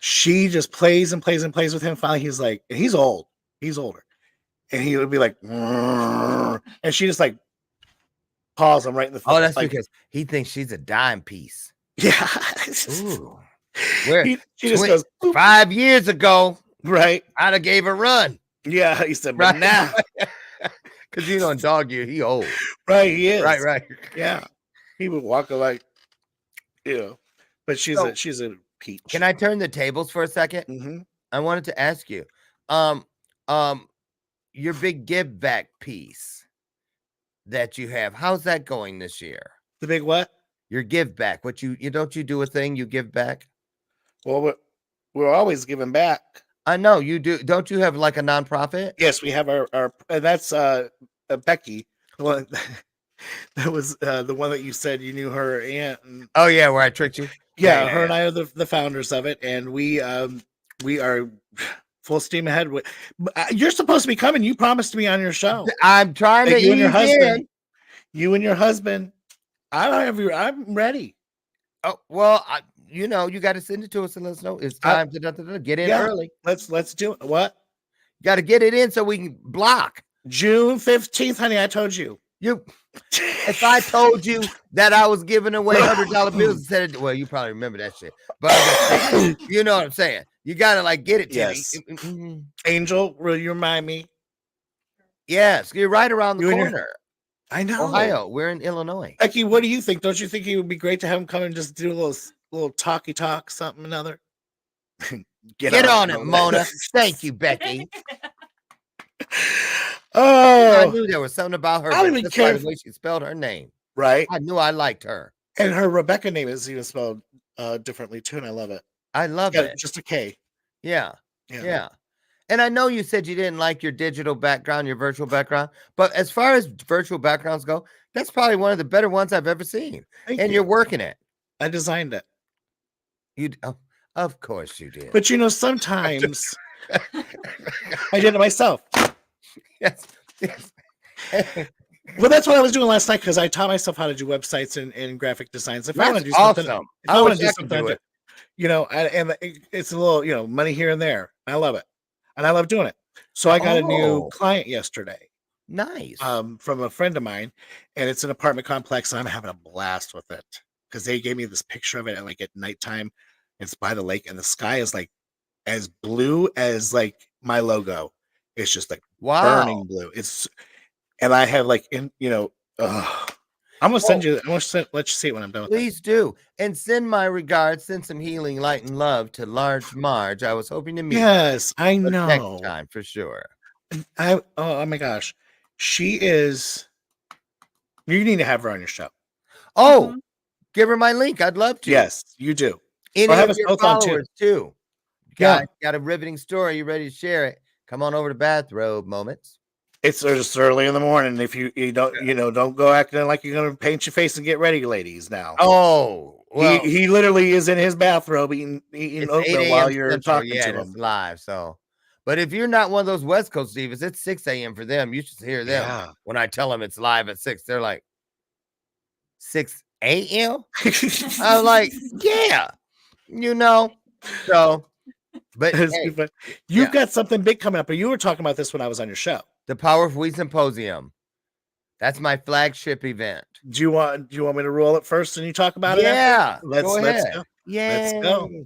She just plays and plays and plays with him. Finally, he's like, and he's old. He's older. And he would be like, and she just like paws him right in the face. Oh, that's like, because he thinks she's a dime piece. yeah. Ooh. Where She just goes, "Boop." 5 years ago, Right. I'd have gave a run. Yeah. He said, but Right. now, Because in dog year, he old. right. He is. Right. Yeah. He would walk like, but she's a peach. Can I turn the tables for a second? Mm-hmm. I wanted to ask you, your big give back piece that you have, how's that going this year? The big what? Your give back. What you don't you do a thing you give back? Well, we're always giving back. I know you do. Don't you have like a nonprofit? Yes, we have our and that's Becky, the one that was the one that you said you knew her aunt. And, Oh yeah, where I tricked you. yeah, her and I are the founders of it, and we are full steam ahead. You're supposed to be coming. You promised me on your show. I'm trying to You and your ease husband. in. You and your husband. I'm ready. Oh well, you got to send it to us and let us know it's time to get in early. Let's do it. What? You got to get it in so we can block. June 15th, honey. I told you. If I told you that I was giving away $100 bills instead of, well, you probably remember that shit. But you know what I'm saying. You gotta like get it to Yes. me. Angel, will you remind me? Yes, you're right around the corner. I know. Ohio. We're in Illinois. Becky, what do you think? Don't you think it would be great to have him come and just do a little talky talk, something another? Get on it, Mona. Thank you, Becky. I Oh, knew there was something about her. I don't but even just care by the way she spelled her name. right. I knew I liked her. And her Rebecca name is even spelled differently too, and I love it. I love Yeah, it. just a K. Yeah. And I know you said you didn't like your digital background, your virtual background, but as far as virtual backgrounds go, that's probably one of the better ones I've ever seen. Thank And you. you're working it. I designed it. Of course you did. But sometimes I did it myself. Yes. Well, that's what I was doing last night because I taught myself how to do websites and graphic designs. If I want to do something, awesome. if I want to do wish I could something, do it. and it's a little, money here and there. I love it, and I love doing it. So I got a new client yesterday. Nice. From a friend of mine, and it's an apartment complex, and I'm having a blast with it because they gave me this picture of it at nighttime. It's by the lake, and the sky is like as blue as like my logo. It's just like burning blue. And I have I'm gonna send you. Let you see it when I'm done. Please do, and send my regards. Send some healing, light, and love to Large Marge. I was hoping to meet. Yes, I her know. next time for sure. Oh my gosh, she is. You need to have her on your show. Oh, give her my link. I'd love to. Yes, you do. Any have of us your both on, too. followers too. Yeah. Got a riveting story. You ready to share it? Come on over to Bathrobe Moments. It's just early in the morning. If you don't, don't go acting like you're gonna paint your face and get ready, ladies. Now, Oh, well, he literally is in his bathrobe eating it's oatmeal 8 while a.m. you're Central. talking Yeah, to and him. it's live. So, but if you're not one of those West Coast divas, it's 6 a.m. for them. You should hear them Yeah. when I tell them it's live at 6. They're like, 6 a.m. I'm like, yeah, So, but hey, You've got something big coming up. But you were talking about this when I was on your show. the Power of We Symposium. That's my flagship event. Do you want me to roll it first and you talk about it? Yeah, Let's go ahead. go. Yeah, Let's go.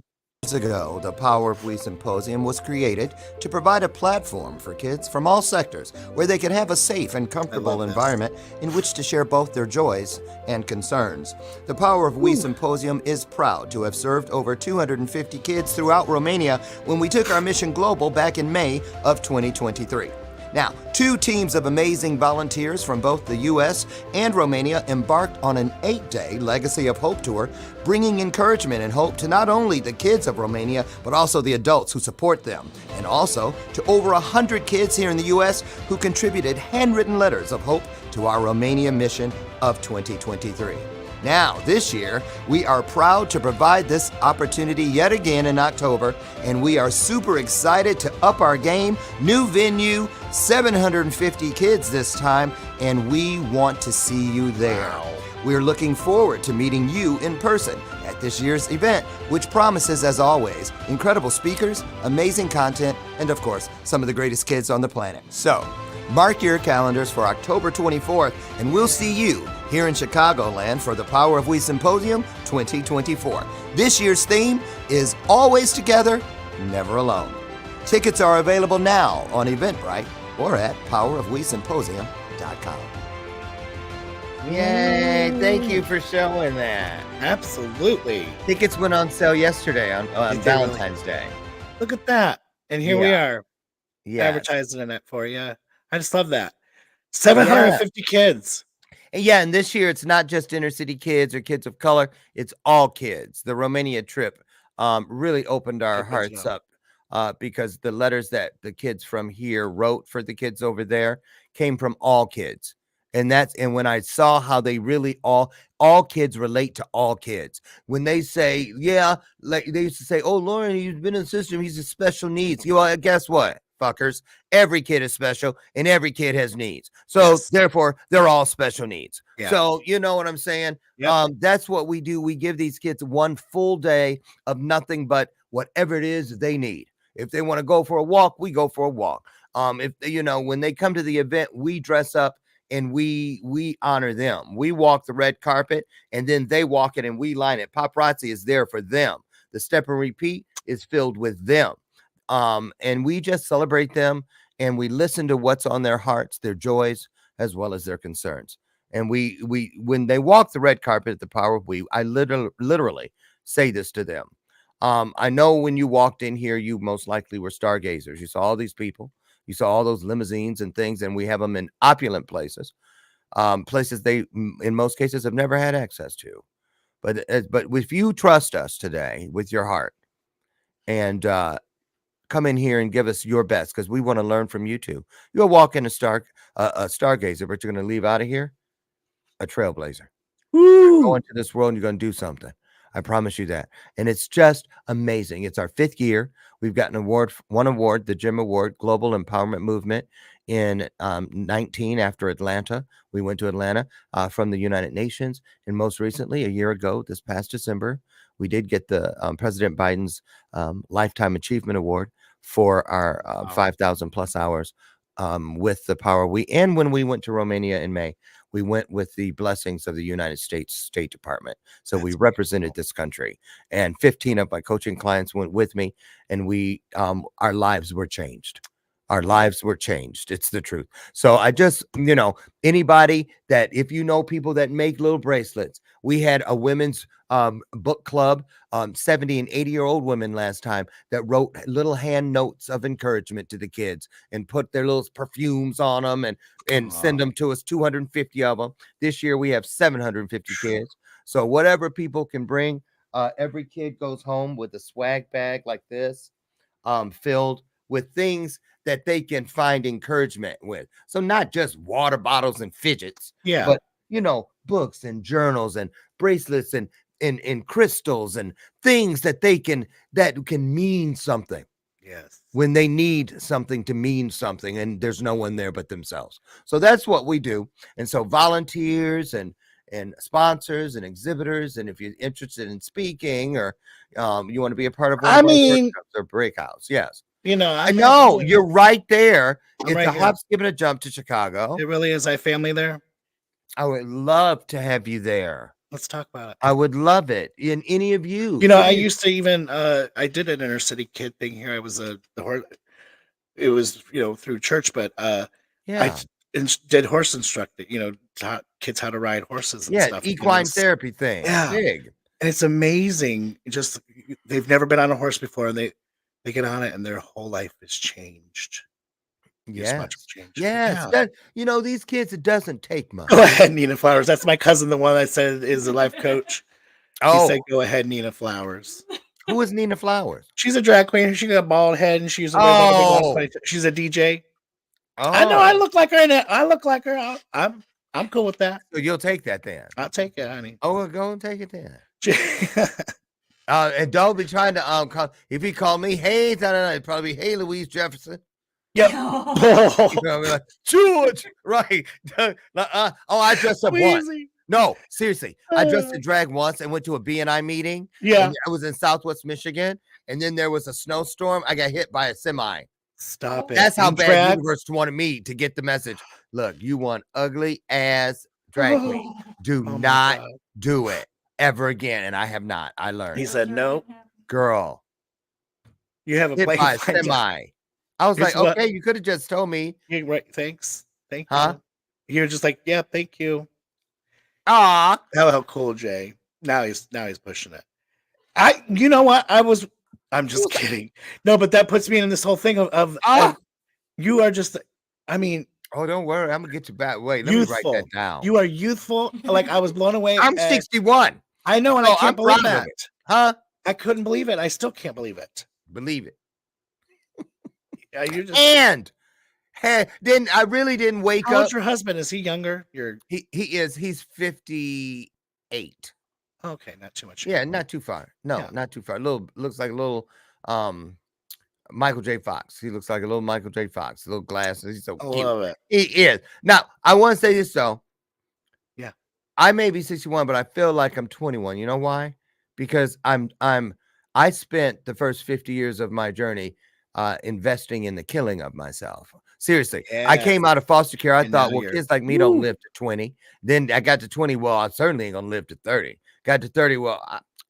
ago, the Power of We Symposium was created to provide a platform for kids from all sectors where they could have a safe and comfortable environment in which to share both their joys and concerns. The Power of We Symposium is proud to have served over 250 kids throughout Romania when we took our mission global back in May of 2023. Now, 2 teams of amazing volunteers from both the U.S. and Romania embarked on an 8-day Legacy of Hope tour, bringing encouragement and hope to not only the kids of Romania, but also the adults who support them, and also to over 100 kids here in the U.S. who contributed handwritten letters of hope to our Romania mission of 2023. Now, this year, we are proud to provide this opportunity yet again in October, and we are super excited to up our game. New venue, 750 kids this time, and we want to see you there. We're looking forward to meeting you in person at this year's event, which promises, as always, incredible speakers, amazing content, and of course, some of the greatest kids on the planet. So, mark your calendars for October 24th, and we'll see you here in Chicagoland for the Power of We Symposium 2024. This year's theme is Always Together, Never Alone. Tickets are available now on Eventbrite or at powerofwesymposium.com. Yay, thank you for showing that. Absolutely. Tickets went on sale yesterday on Valentine's Day. Look at that. And here we are Yeah. advertising it for you. I just love that. 750 kids. Yeah, and this year it's not just inner city kids or kids of color, it's all kids. The Romania trip really opened our hearts up because the letters that the kids from here wrote for the kids over there came from all kids. And when I saw how they really all kids relate to all kids. When they say, like they used to say, oh, Lauren, he's been in the system, he's a special needs. Guess what? Fuckers, every kid is special and every kid has needs, so therefore they're all special needs. So you know what I'm saying. That's what we do. We give these kids one full day of nothing but whatever it is they need. If they want to go for a walk, we go for a walk. If when they come to the event, we dress up and we honor them. We walk the red carpet and then they walk it and we line it. Paparazzi is there for them. The step and repeat is filled with them. And we just celebrate them and we listen to what's on their hearts, their joys, as well as their concerns. And we when they walk the red carpet at the Power of We, I literally say this to them. I know when you walked in here, you most likely were stargazers. You saw all these people, you saw all those limousines and things, and we have them in opulent places, places they, in most cases, have never had access to. But if you trust us today with your heart and come in here and give us your best, because we want to learn from you too. You'll walk in a stargazer, but you're going to leave out of here a trailblazer. You're going to this world and you're going to do something. I promise you that. And it's just amazing. It's our 5th year. We've got one award, the Jim Award, Global Empowerment Movement in 19 after Atlanta. We went to Atlanta from the United Nations. And most recently, a year ago, this past December, we did get the President Biden's Lifetime Achievement Award for our 5,000 plus hours with the Power We. And when we went to Romania in May, we went with the blessings of the United States State Department. So we represented this country, and 15 of my coaching clients went with me, and our lives were changed. Our lives were changed. It's the truth. So I just, anybody that, if you know people that make little bracelets, we had a women's book club, 70 and 80-year-old women last time that wrote little hand notes of encouragement to the kids and put their little perfumes on them and send them to us, 250 of them. This year we have 750 kids. So whatever people can bring, every kid goes home with a swag bag like this, filled with things that they can find encouragement with. So not just water bottles and fidgets, but books and journals and bracelets and crystals and things that can mean something. Yes. When they need something to mean something and there's no one there but themselves. So that's what we do. And so volunteers and sponsors and exhibitors, and if you're interested in speaking or you want to be a part of one of our workshops or breakouts, yes. I know you're right there. It's right a hop, skip, and a jump to Chicago. It really is. I family there. I would love to have you there. Let's talk about it. I would love it. In any of you. You know, I used to even I did an inner city kid thing here. I was it was through church, but Yeah. did horse instructing. Taught kids how to ride horses and Yeah, stuff. equine therapy thing. Yeah. Big. And it's amazing. Just they've never been on a horse before, and they get on it, and their whole life has changed. Yes. Changed. Yes. Yeah. These kids, it doesn't take much. Go ahead, Nina Flowers. That's my cousin, the one I said is a life coach. He said, "Go ahead, Nina Flowers." Who is Nina Flowers? She's a drag queen. She got a bald head, and she's she's a DJ. Oh. I know. I look like her. I look like her. I'm cool with that. So you'll take that then. I'll take it, honey. Oh, well, go and take it then. And don't be trying to call. If he called me, hey, it'd probably be, hey, Louise Jefferson. Yep. Like, George, right? I dressed up once. No, seriously, I dressed in drag once and went to a BNI meeting. Yeah, I was in Southwest Michigan, and then there was a snowstorm. I got hit by a semi. Stop it. That's how bad the universe wanted me to get the message. Look, you want ugly ass drag queen. Do not do it ever again. And I have not. I learned. He said, no. Girl. You have a hit by a semi. I was like, okay, you could have just told me. Yeah, right. Thanks. Thank you. You're just like, yeah, thank you. Ah. How cool, Jay. Now he's pushing it. You know what? I'm just kidding. No, but that puts me in this whole thing of you are just, I mean. Oh, don't worry. I'm going to get you back. Wait, let me write that down. You are youthful. Like, I was blown away. I'm 61. I know, and I can't believe that. Huh? I couldn't believe it. I still can't believe it. Believe it. Yeah, you're just. And I really didn't wake up. How old's your husband? Is he younger? He is. He's 58. Okay, not too much. Yeah, not too far. No, not too far. Looks like a little Michael J. Fox. He looks like a little Michael J. Fox. Little glasses. He's so cute. I love it. He is. Now, I want to say this though. Yeah. I may be 61, but I feel like I'm 21. You know why? Because I spent the first 50 years of my journey investing in the killing of myself. Seriously. Yeah. I came out of foster care. I thought, well, kids like me don't live to 20. Then I got to 20. Well, I certainly ain't gonna live to 30. Got to 30. Well,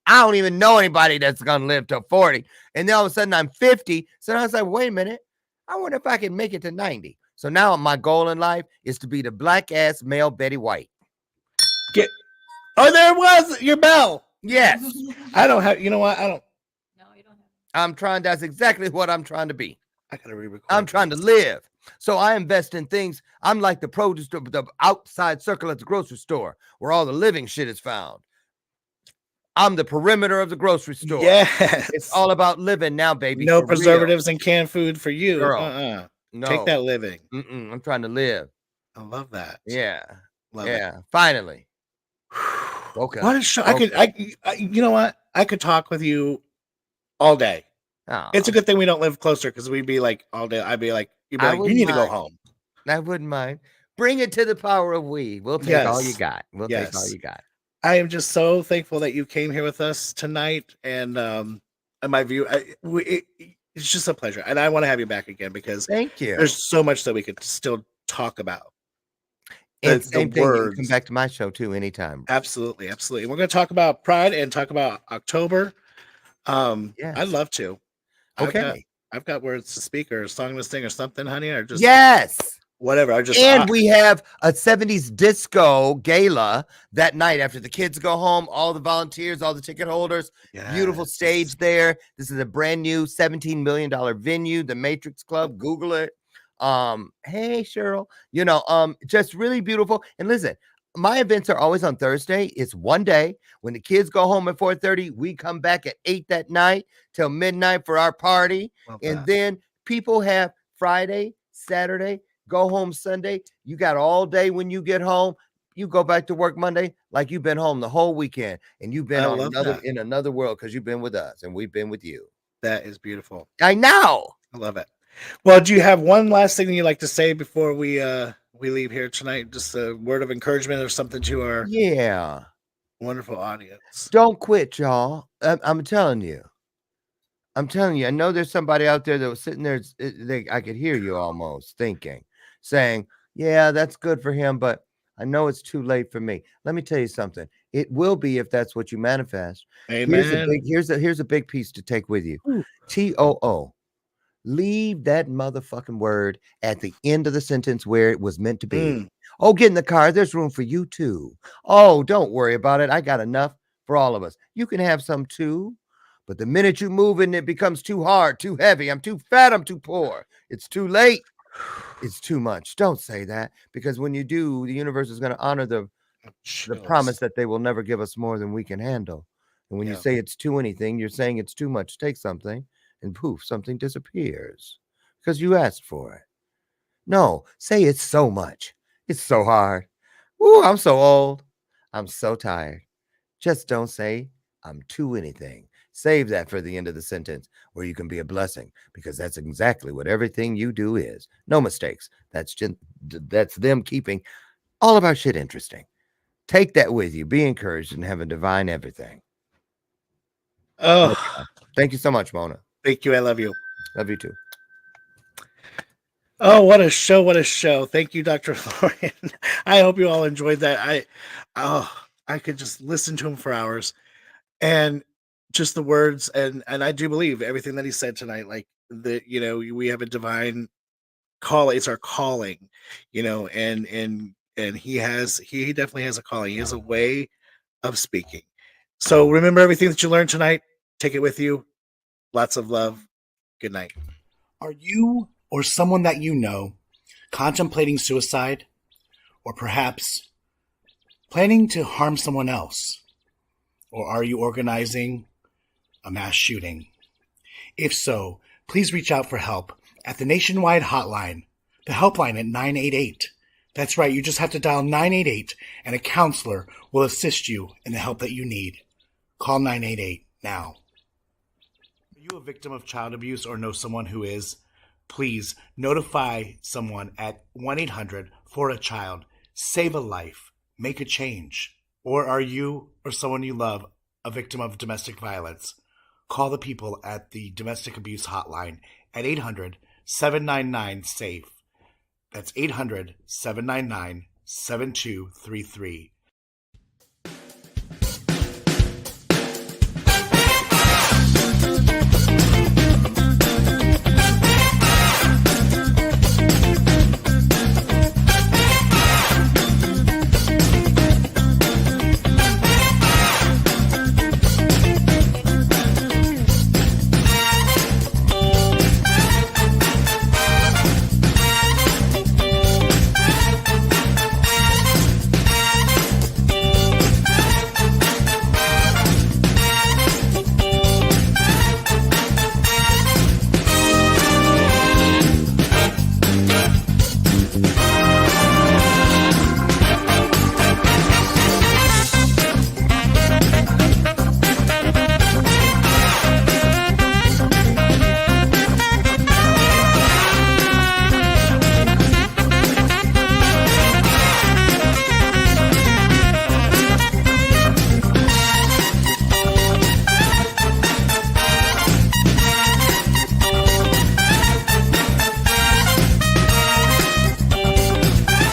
I don't even know anybody that's gonna live to 40. And then all of a sudden I'm 50. So I was like, wait a minute. I wonder if I can make it to 90. So now my goal in life is to be the black ass male Betty White. There was your bell. Yes. I don't have, you know what? I don't. No, you don't have. That's exactly what I'm trying to be. I gotta re-record. I'm trying to live. So I invest in things. I'm like the produce, the outside circle at the grocery store where all the living shit is found. I'm the perimeter of the grocery store. Yes. It's all about living now, baby. No preservatives and canned food for you. Girl. No. Take that living. I'm trying to live. I love that. Yeah. Love it. Finally. Okay. What a show. You know what? I could talk with you all day. Oh. It's a good thing we don't live closer because we'd be like all day. I'd be like, you'd be like, you need to go home. I wouldn't mind. Bring it to the power of we. We'll take all you got. We'll take all you got. I am just so thankful that you came here with us tonight. And my view, it's just a pleasure. And I want to have you back again because thank you. There's so much that we could still talk about. And same thing, you can come back to my show too anytime. Absolutely, absolutely. We're going to talk about Pride and talk about October. I'd love to. Okay. I've got words to speak or a song to sing or something, honey. Or just whatever. We have a 70s disco gala that night after the kids go home. All the volunteers, all the ticket holders, beautiful stage there. This is a brand new $17 million venue, the Matrix Club. Google it. Hey Cheryl, just really beautiful. And listen, my events are always on Thursday. It's one day. When the kids go home at 4:30, we come back at 8 that night till midnight for our party. And then people have Friday, Saturday, go home Sunday. You got all day when you get home. You go back to work Monday like you've been home the whole weekend and you've been in another world because you've been with us and we've been with you. That is beautiful. I know. I love it. Well, do you have one last thing you'd like to say before we leave here tonight? Just a word of encouragement or something to our wonderful audience. Don't quit, y'all. I'm telling you. I know there's somebody out there that was sitting there. I could hear you almost saying, yeah, that's good for him, but I know it's too late for me. Let me tell you something. It will be if that's what you manifest. Amen. Here's a big piece to take with you. Ooh. TOO. Leave that motherfucking word at the end of the sentence where it was meant to be. Mm. Oh, get in the car. There's room for you too. Oh, don't worry about it. I got enough for all of us. You can have some too. But the minute you move in, it becomes too hard, too heavy. I'm too fat. I'm too poor. It's too late. It's too much. Don't say that, because when you do, the universe is going to honor the promise that they will never give us more than we can handle. And when you say it's too anything, you're saying it's too much. Take something and poof, something disappears because you asked for it. No, say it's so much. It's so hard. Ooh, I'm so old. I'm so tired. Just don't say I'm too anything. Save that for the end of the sentence where you can be a blessing, because that's exactly what everything you do is. No mistakes. That's them keeping all of our shit interesting. Take that with you. Be encouraged and have a divine everything. Oh, thank you so much, Mona. Thank you. I love you. Love you too. Oh, what a show. What a show. Thank you, Dr. Lorian. I hope you all enjoyed that. I could just listen to him for hours, and just the words. And I do believe everything that he said tonight, like we have a divine call. It's our calling, and he definitely has a calling. He has a way of speaking. So remember everything that you learned tonight. Take it with you. Lots of love. Good night. Are you or someone that you know contemplating suicide, or perhaps planning to harm someone else? Or are you organizing a mass shooting? If so, please reach out for help at the nationwide hotline, the helpline at 988. That's right, you just have to dial 988 and a counselor will assist you in the help that you need. Call 988 now. Are you a victim of child abuse or know someone who is? Please notify someone at 1-800-for-a-child. Save a life. Make a change. Or are you or someone you love a victim of domestic violence? Call the people at the domestic abuse hotline at 800-799-SAFE. That's 800-799-7233.